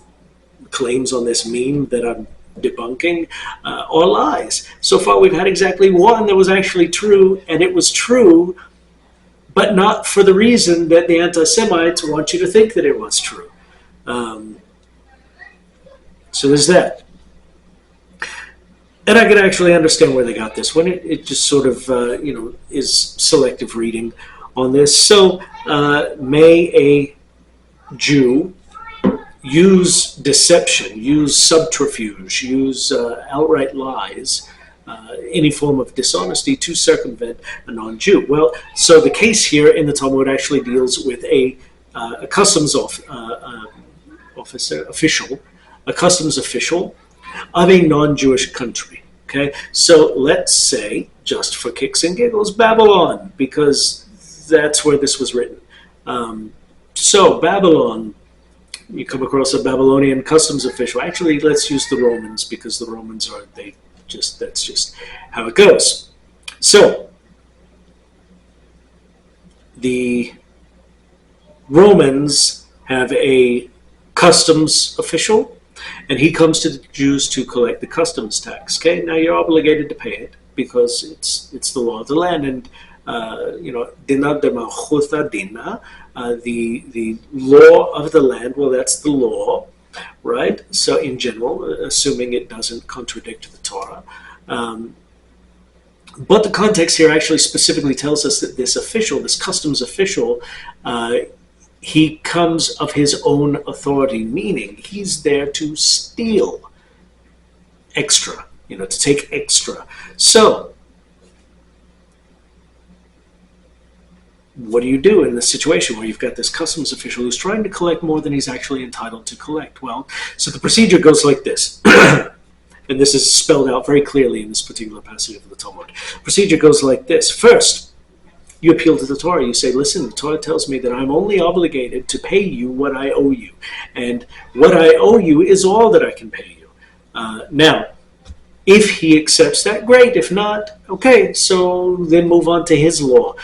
claims on this meme that I'm debunking are lies. So far we've had exactly one that was actually true, and it was true, but not for the reason that the anti-Semites want you to think that it was true. So there's that. And I can actually understand where they got this one. It just sort of, is selective reading on this. So may a Jew use deception, use subterfuge, use outright lies, any form of dishonesty to circumvent a non-Jew? Well, so the case here in the Talmud actually deals with a customs official, a customs official of a non-Jewish country. Okay, so let's say, just for kicks and giggles, Babylon, because that's where this was written. So Babylon, you come across a Babylonian customs official. Actually, let's use the Romans, because the Romans are, that's just how it goes. So the Romans have a customs official, and he comes to the Jews to collect the customs tax. Okay, now you're obligated to pay it because it's the law of the land, and dina de malchuta dina, the law of the land. Well, that's the law, right? So in general, assuming it doesn't contradict the Torah. But the context here actually specifically tells us that this official, this customs official, he comes of his own authority, meaning he's there to steal extra, to take extra. So what do you do in this situation where you've got this customs official who's trying to collect more than he's actually entitled to collect? Well, so the procedure goes like this. And this is spelled out very clearly in this particular passage of the Talmud. Procedure goes like this. First, you appeal to the Torah. You say, listen, the Torah tells me that I'm only obligated to pay you what I owe you. And what I owe you is all that I can pay you. Now, If he accepts that, great. If not, okay, so then move on to his law.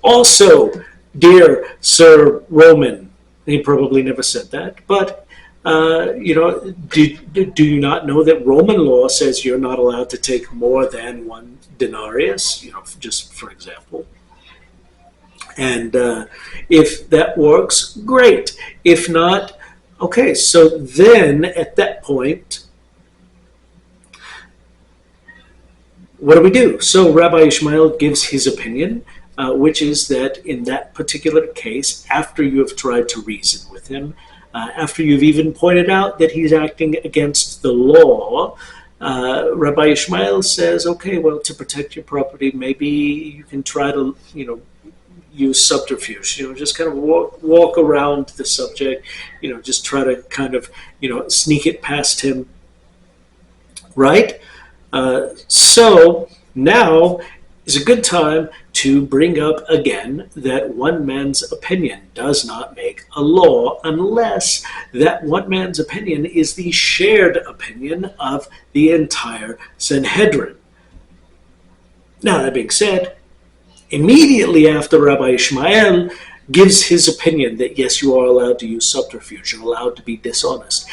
Also, dear Sir Roman, he probably never said that, but do you not know that Roman law says you're not allowed to take more than one denarius, just for example? And if that works, great. If not, okay, so then at that point, what do we do? So Rabbi Ishmael gives his opinion, which is that in that particular case, after you have tried to reason with him, after you've even pointed out that he's acting against the law, Rabbi Ishmael says, okay, well, to protect your property, maybe you can try to, use subterfuge, just kind of walk around the subject, just try to kind of, sneak it past him, right? So now is a good time to bring up again that one man's opinion does not make a law unless that one man's opinion is the shared opinion of the entire Sanhedrin. Now, that being said, immediately after Rabbi Ishmael gives his opinion that yes, you are allowed to use subterfuge, you're allowed to be dishonest,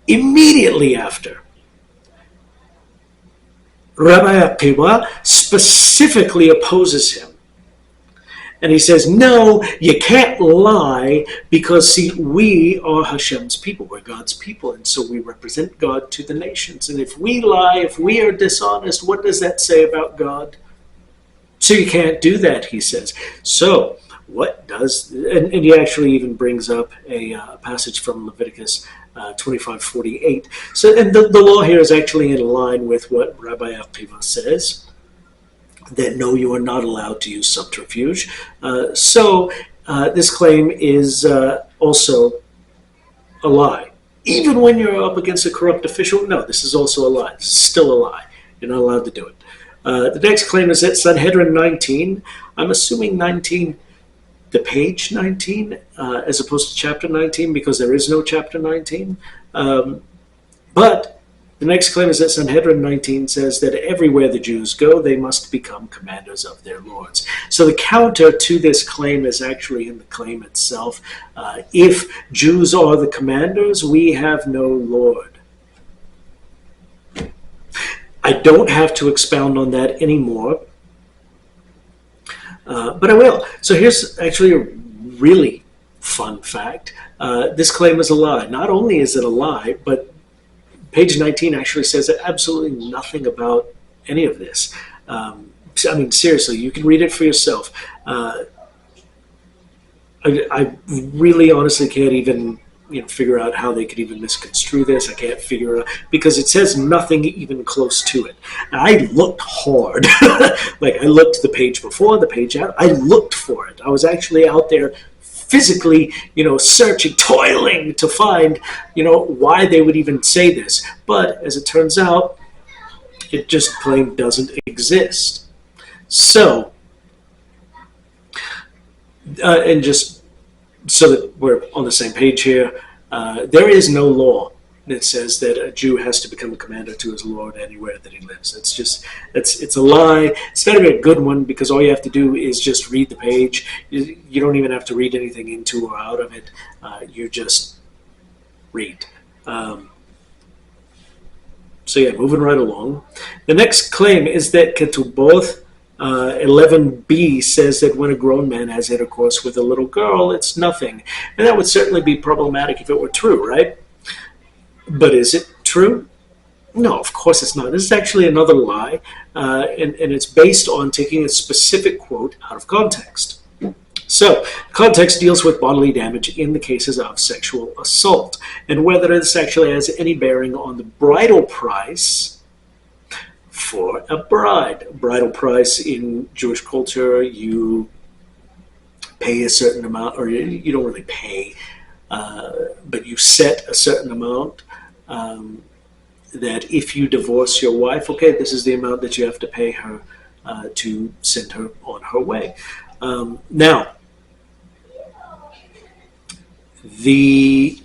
immediately after, Rabbi Akiva specifically opposes him. And he says, no, you can't lie because, see, we are Hashem's people. We're God's people, and so we represent God to the nations. And if we lie, if we are dishonest, what does that say about God? So you can't do that, he says. So what does, and he actually even brings up a passage from Leviticus 25:48. So, and the law here is actually in line with what Rabbi Akiva says, that no, you are not allowed to use subterfuge. So this claim is also a lie. Even when you're up against a corrupt official, no, this is also a lie. This is still a lie. You're not allowed to do it. The next claim is that Sanhedrin 19, I'm assuming 19, the page 19, as opposed to chapter 19, because there is no chapter 19. But the next claim is that Sanhedrin 19 says that everywhere the Jews go, they must become commanders of their lords. So the counter to this claim is actually in the claim itself. If Jews are the commanders, we have no lord. I don't have to expound on that anymore, but I will. So here's actually a really fun fact. This claim is a lie. Not only is it a lie, but page 19 actually says absolutely nothing about any of this. I mean, seriously, you can read it for yourself. I really honestly can't even figure out how they could even misconstrue this. I can't figure it out because it says nothing even close to it. And I looked hard. Like I looked the page before, the page out. I looked for it. I was actually out there physically, searching, toiling to find, why they would even say this. But as it turns out, it just plain doesn't exist. So, and just so that we're on the same page here, there is no law that says that a Jew has to become a commander to his lord anywhere that he lives. It's a lie. It's not even a good one because all you have to do is just read the page. You don't even have to read anything into or out of it. You just read. So yeah, moving right along. The next claim is that Ketubot 11b says that when a grown man has intercourse with a little girl, it's nothing. And that would certainly be problematic if it were true, right? But is it true? No, of course it's not. This is actually another lie, and it's based on taking a specific quote out of context. So, context deals with bodily damage in the cases of sexual assault, and whether this actually has any bearing on the bridal price for a bride. Bridal price in Jewish culture, you pay a certain amount, or you don't really pay, but you set a certain amount. That if you divorce your wife, okay, this is the amount that you have to pay her to send her on her way. Now, the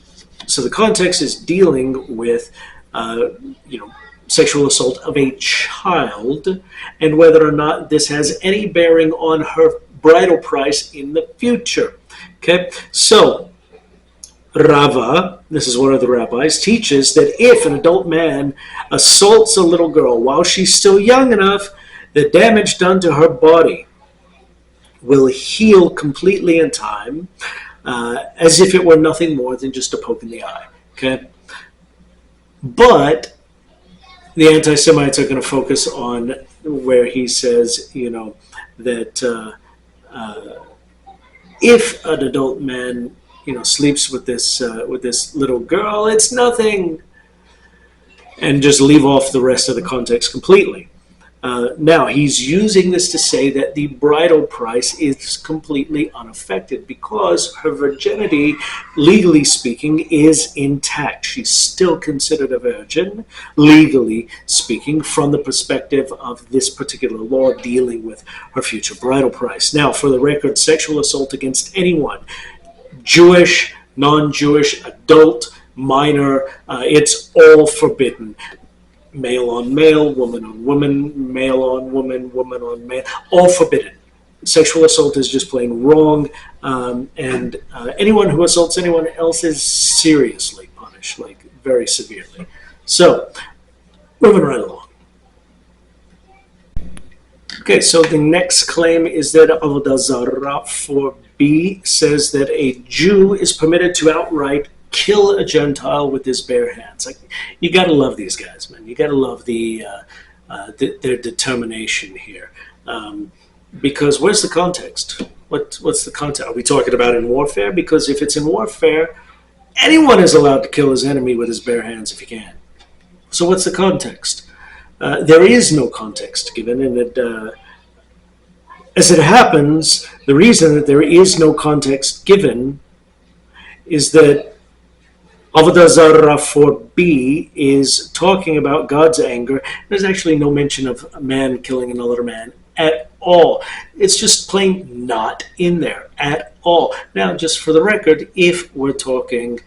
context is dealing with sexual assault of a child, and whether or not this has any bearing on her bridal price in the future. Okay, so Rava, this is one of the rabbis, teaches that if an adult man assaults a little girl while she's still young enough, the damage done to her body will heal completely in time, as if it were nothing more than just a poke in the eye. Okay, but the anti-Semites are going to focus on where he says, that if an adult man, sleeps with this little girl, it's nothing, and just leave off the rest of the context completely. Now, he's using this to say that the bridal price is completely unaffected because her virginity, legally speaking, is intact. She's still considered a virgin, legally speaking, from the perspective of this particular law dealing with her future bridal price. Now, for the record, sexual assault against anyone, Jewish, non-Jewish, adult, minor, it's all forbidden. Male on male, woman on woman, male on woman, woman on male, all forbidden. Sexual assault is just plain wrong, and anyone who assaults anyone else is seriously punished, like very severely. So, moving right along. Okay, so the next claim is that Avodah Zarah for B says that a Jew is permitted to outright kill a Gentile with his bare hands. Like, you got to love these guys, man. You got to love their determination here. Because where's the context? What's the context? Are we talking about in warfare? Because if it's in warfare, anyone is allowed to kill his enemy with his bare hands if he can. So what's the context? There is no context given, and as it happens, the reason that there is no context given is that Avodah Zarah for B is talking about God's anger. There's actually no mention of a man killing another man at all. It's just plain not in there at all. Now, just for the record, if we're talking,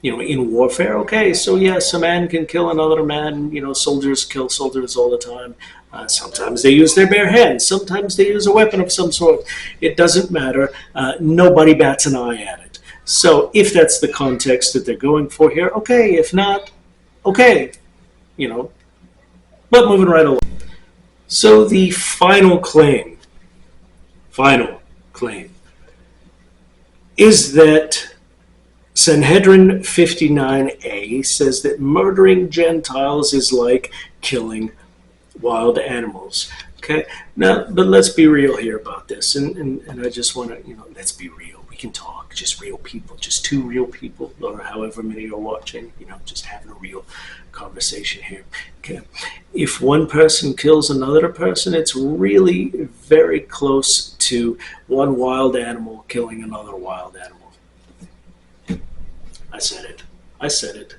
in warfare, okay, so yes, a man can kill another man. Soldiers kill soldiers all the time. Sometimes they use their bare hands. Sometimes they use a weapon of some sort. It doesn't matter. Nobody bats an eye at it. So if that's the context that they're going for here, okay. If not, okay. But moving right along. So the final claim is that Sanhedrin 59a says that murdering Gentiles is like killing wild animals. Okay, now, but let's be real here about this, and I just want to, let's be real. We can talk, just real people, just two real people, or however many are watching, just having a real conversation here. Okay, if one person kills another person, it's really very close to one wild animal killing another wild animal. I said it.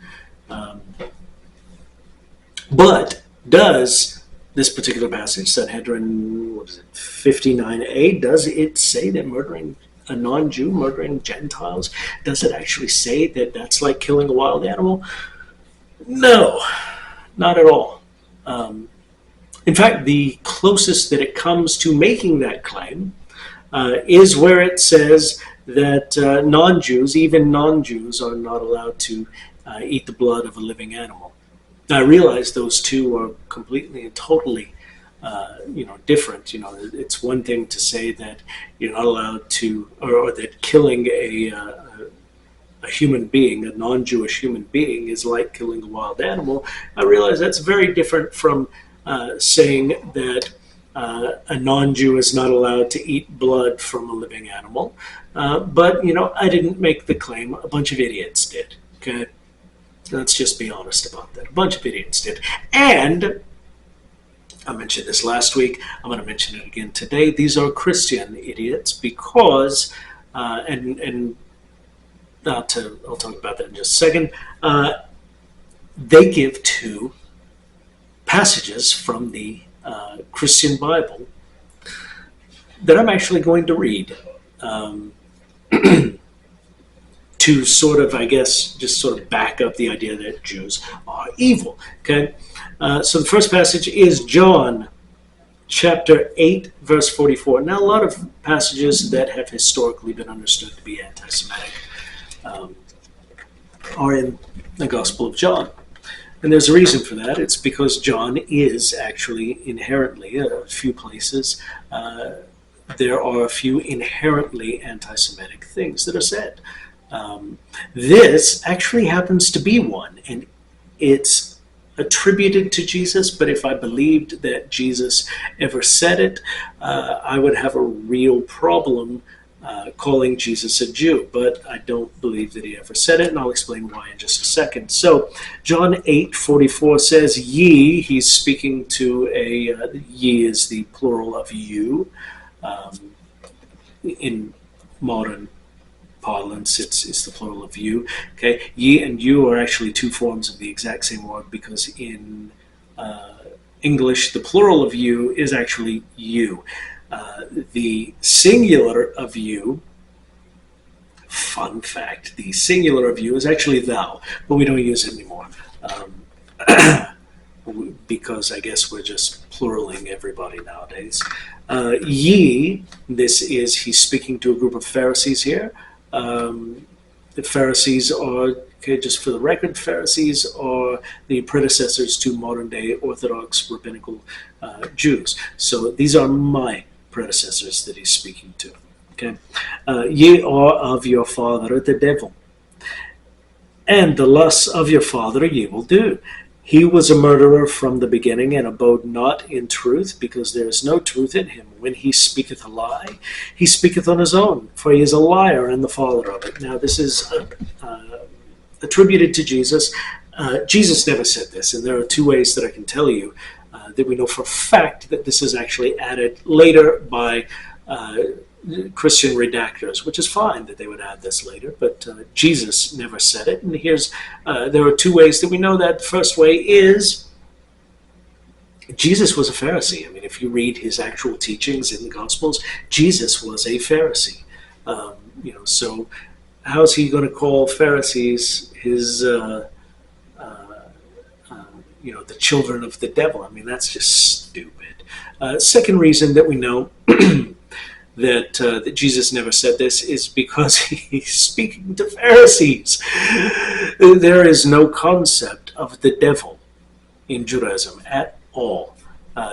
But does this particular passage, Sanhedrin, 59a, does it say that murdering a non-Jew, murdering Gentiles, does it actually say that that's like killing a wild animal? No, not at all. In fact, the closest that it comes to making that claim is where it says that non-Jews, even non-Jews, are not allowed to eat the blood of a living animal. Now, I realize those two are completely and totally different. It's one thing to say that you're not allowed to, or that killing a human being, a non-Jewish human being, is like killing a wild animal. I realize that's very different from saying that a non-Jew is not allowed to eat blood from a living animal. But I didn't make the claim. A bunch of idiots did. Okay, let's just be honest about that. A bunch of idiots did, and I mentioned this last week. I'm going to mention it again today. These are Christian idiots because, and I'll talk about that in just a second. They give two passages from the Christian Bible that I'm actually going to read to sort of, I guess, just sort of back up the idea that Jews are evil. Okay, so the first passage is John chapter 8, verse 44. Now, a lot of passages that have historically been understood to be anti-Semitic are in the Gospel of John. And there's a reason for that. It's because John is actually inherently, a few places, there are a few inherently anti-Semitic things that are said. This actually happens to be one, and it's attributed to Jesus, but if I believed that Jesus ever said it, I would have a real problem calling Jesus a Jew, but I don't believe that he ever said it, and I'll explain why in just a second. So, John 8:44 says, ye, he's speaking to ye is the plural of you. In modern parlance, it's the plural of you. Okay, ye and you are actually two forms of the exact same word, because in English, the plural of you is actually you. The singular of you, fun fact, the singular of you is actually thou, but we don't use it anymore. Because I guess we're just pluraling everybody nowadays. Ye, this is, he's speaking to a group of Pharisees here. The Pharisees are, okay, just for the record, Pharisees are the predecessors to modern day Orthodox rabbinical Jews. So these are my predecessors that he's speaking to. Okay, ye are of your father the devil, and the lusts of your father ye will do. He was a murderer from the beginning, and abode not in truth, because there is no truth in him. When he speaketh a lie, he speaketh on his own, for he is a liar and the father of it. Now, this is attributed to Jesus. Jesus never said this, and there are two ways that I can tell you that we know for a fact that this is actually added later by Christian redactors, which is fine that they would add this later, but Jesus never said it. And here's, there are two ways that we know that. The first way is Jesus was a Pharisee. I mean, if you read his actual teachings in the Gospels, Jesus was a Pharisee. So how's he going to call Pharisees his, the children of the devil? I mean, that's just stupid. Second reason that we know that Jesus never said this is because he's speaking to Pharisees. There is no concept of the devil in Judaism at all.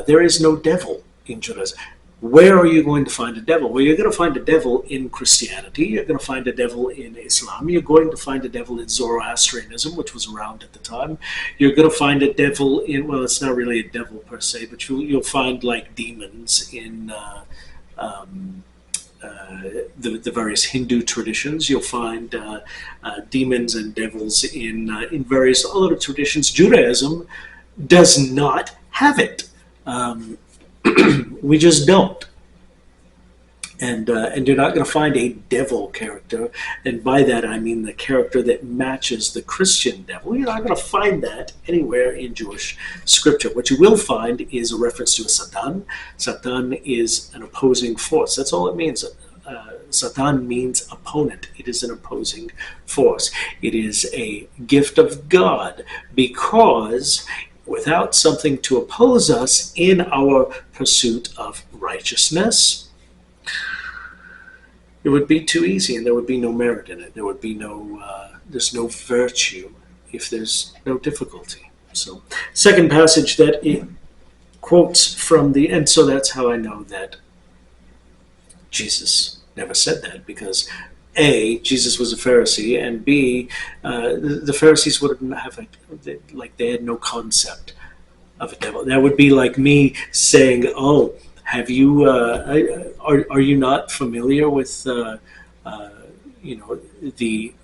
There is no devil in Judaism. Where are you going to find a devil? Well, you're going to find a devil in Christianity. You're going to find a devil in Islam. You're going to find a devil in Zoroastrianism, which was around at the time. You're going to find a devil in, well, it's not really a devil per se, but you'll find like demons in the various Hindu traditions. You'll find demons and devils in various other traditions. Judaism does not have it. We just don't. And you're not going to find a devil character, and by that I mean the character that matches the Christian devil. You're not going to find that anywhere in Jewish scripture. What you will find is a reference to a Satan. Satan is an opposing force. That's all it means. Satan means opponent. It is an opposing force. It is a gift of God, because without something to oppose us in our pursuit of righteousness, it would be too easy, and there would be no merit in it. There would be there's no virtue if there's no difficulty. So, second passage that it quotes from and so that's how I know that Jesus never said that, because A, Jesus was a Pharisee, and B, the Pharisees wouldn't have they had no concept of a devil. That would be like me saying, "Oh, have you? Are you not familiar with the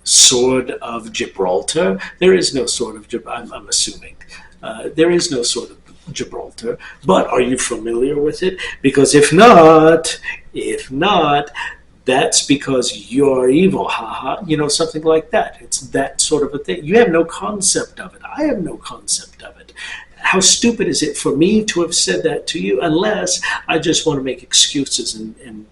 sword of Gibraltar? There is no sword of Gibraltar. I'm assuming there is no sword of Gibraltar. But are you familiar with it? Because if not, that's because you're evil, haha, something like that. It's that sort of a thing. You have no concept of it. I have no concept of it. How stupid is it for me to have said that to you, unless I just want to make excuses and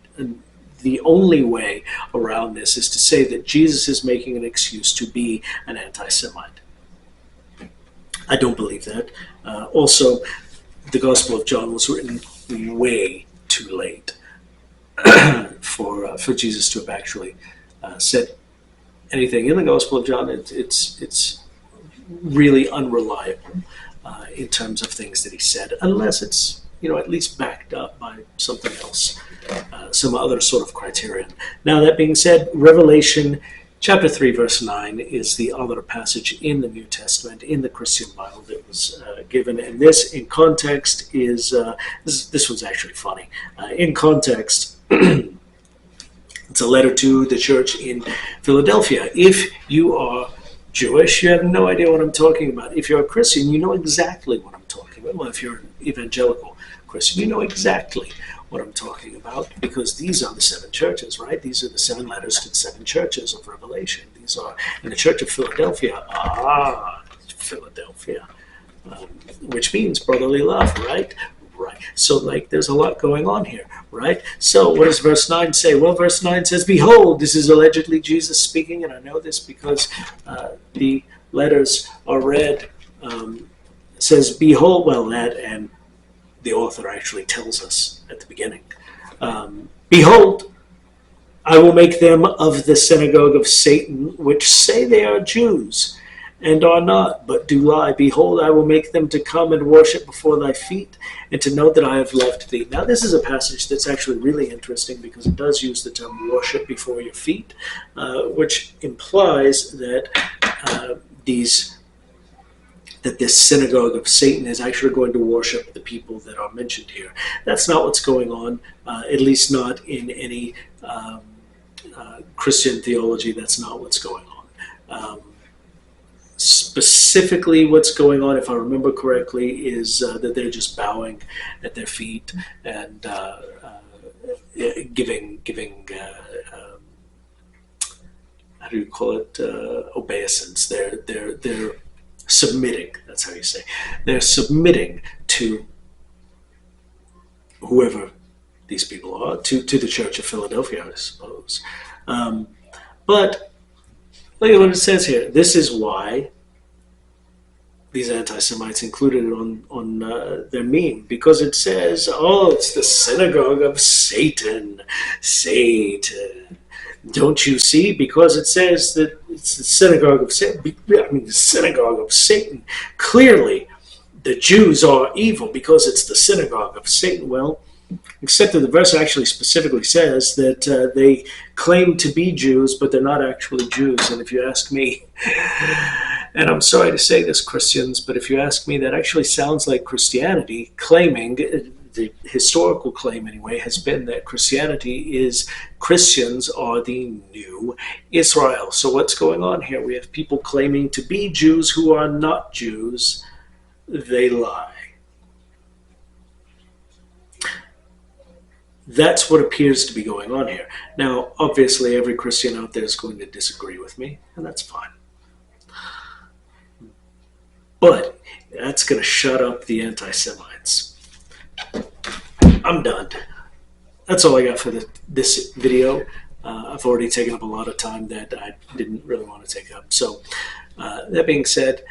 the only way around this is to say that Jesus is making an excuse to be an anti-Semite. I don't believe that. Also, the Gospel of John was written way too late for Jesus to have actually said anything in the Gospel of John. It's really unreliable in terms of things that he said, unless it's at least backed up by something else, some other sort of criterion. Now, that being said, Revelation chapter 3, verse 9 is the other passage in the New Testament, in the Christian Bible, that was given. And this, in context, is this one's actually funny. In context, it's a letter to the church in Philadelphia. If you are Jewish, you have no idea what I'm talking about. If you're a Christian, you know exactly what I'm talking about. Well, if you're an evangelical Christian, you know exactly what I'm talking about, because these are the 7 churches, right? These are the 7 letters to the 7 churches of Revelation. These are in the Church of Philadelphia. Philadelphia, which means brotherly love, right? Right. So, there's a lot going on here, right? So, what does verse 9 say? Well, verse 9 says, "Behold," this is allegedly Jesus speaking, and I know this because the letters are read. Says, "Behold," well, that, and the author actually tells us at the beginning, "Behold, I will make them of the synagogue of Satan, which say they are Jews, and are not, but do lie. Behold, I will make them to come and worship before thy feet, and to know that I have loved thee." Now, this is a passage that's actually really interesting, because it does use the term worship before your feet, which implies that this synagogue of Satan is actually going to worship the people that are mentioned here. That's not what's going on, at least not in any Christian theology. That's not what's going on. Specifically, what's going on, if I remember correctly, is that they're just bowing at their feet and giving how do you call it, obeisance. They're submitting. That's how you say. They're submitting to whoever these people are, to the Church of Philadelphia, I suppose. But look at what it says here. This is why these anti-Semites included it on their meme, because it says, "Oh, it's the synagogue of Satan. Satan. Don't you see?" Because it says that it's the synagogue of Satan. The synagogue of Satan. Clearly, the Jews are evil because it's the synagogue of Satan. Well, except that the verse actually specifically says that they claim to be Jews, but they're not actually Jews. And if you ask me, and I'm sorry to say this, Christians, but if you ask me, that actually sounds like Christianity claiming, the historical claim anyway, has been that Christians are the new Israel. So what's going on here? We have people claiming to be Jews who are not Jews. They lie. That's what appears to be going on here. Now, obviously, every Christian out there is going to disagree with me, and that's fine. But that's going to shut up the anti-Semites. I'm done. That's all I got for this video. I've already taken up a lot of time that I didn't really want to take up. So, that being said,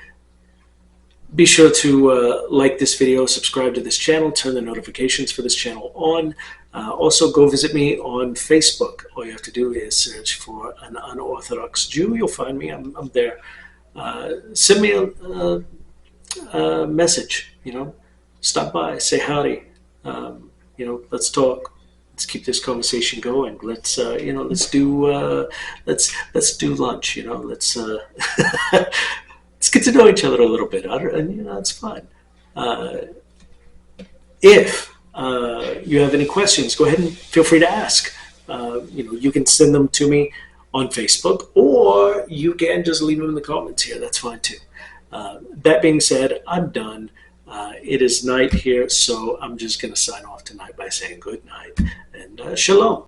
be sure to like this video, subscribe to this channel, turn the notifications for this channel on. Also, go visit me on Facebook. All you have to do is search for an unorthodox Jew. You'll find me. I'm there. Send me a message. Stop by, say howdy. Let's talk. Let's keep this conversation going. Let's let's do lunch. Let's let's get to know each other a little bit. And it's fun. If you have any questions, go ahead and feel free to ask. You can send them to me on Facebook, or you can just leave them in the comments here. That's fine too. That being said, I'm done. It is night here, so I'm just going to sign off tonight by saying good night and shalom.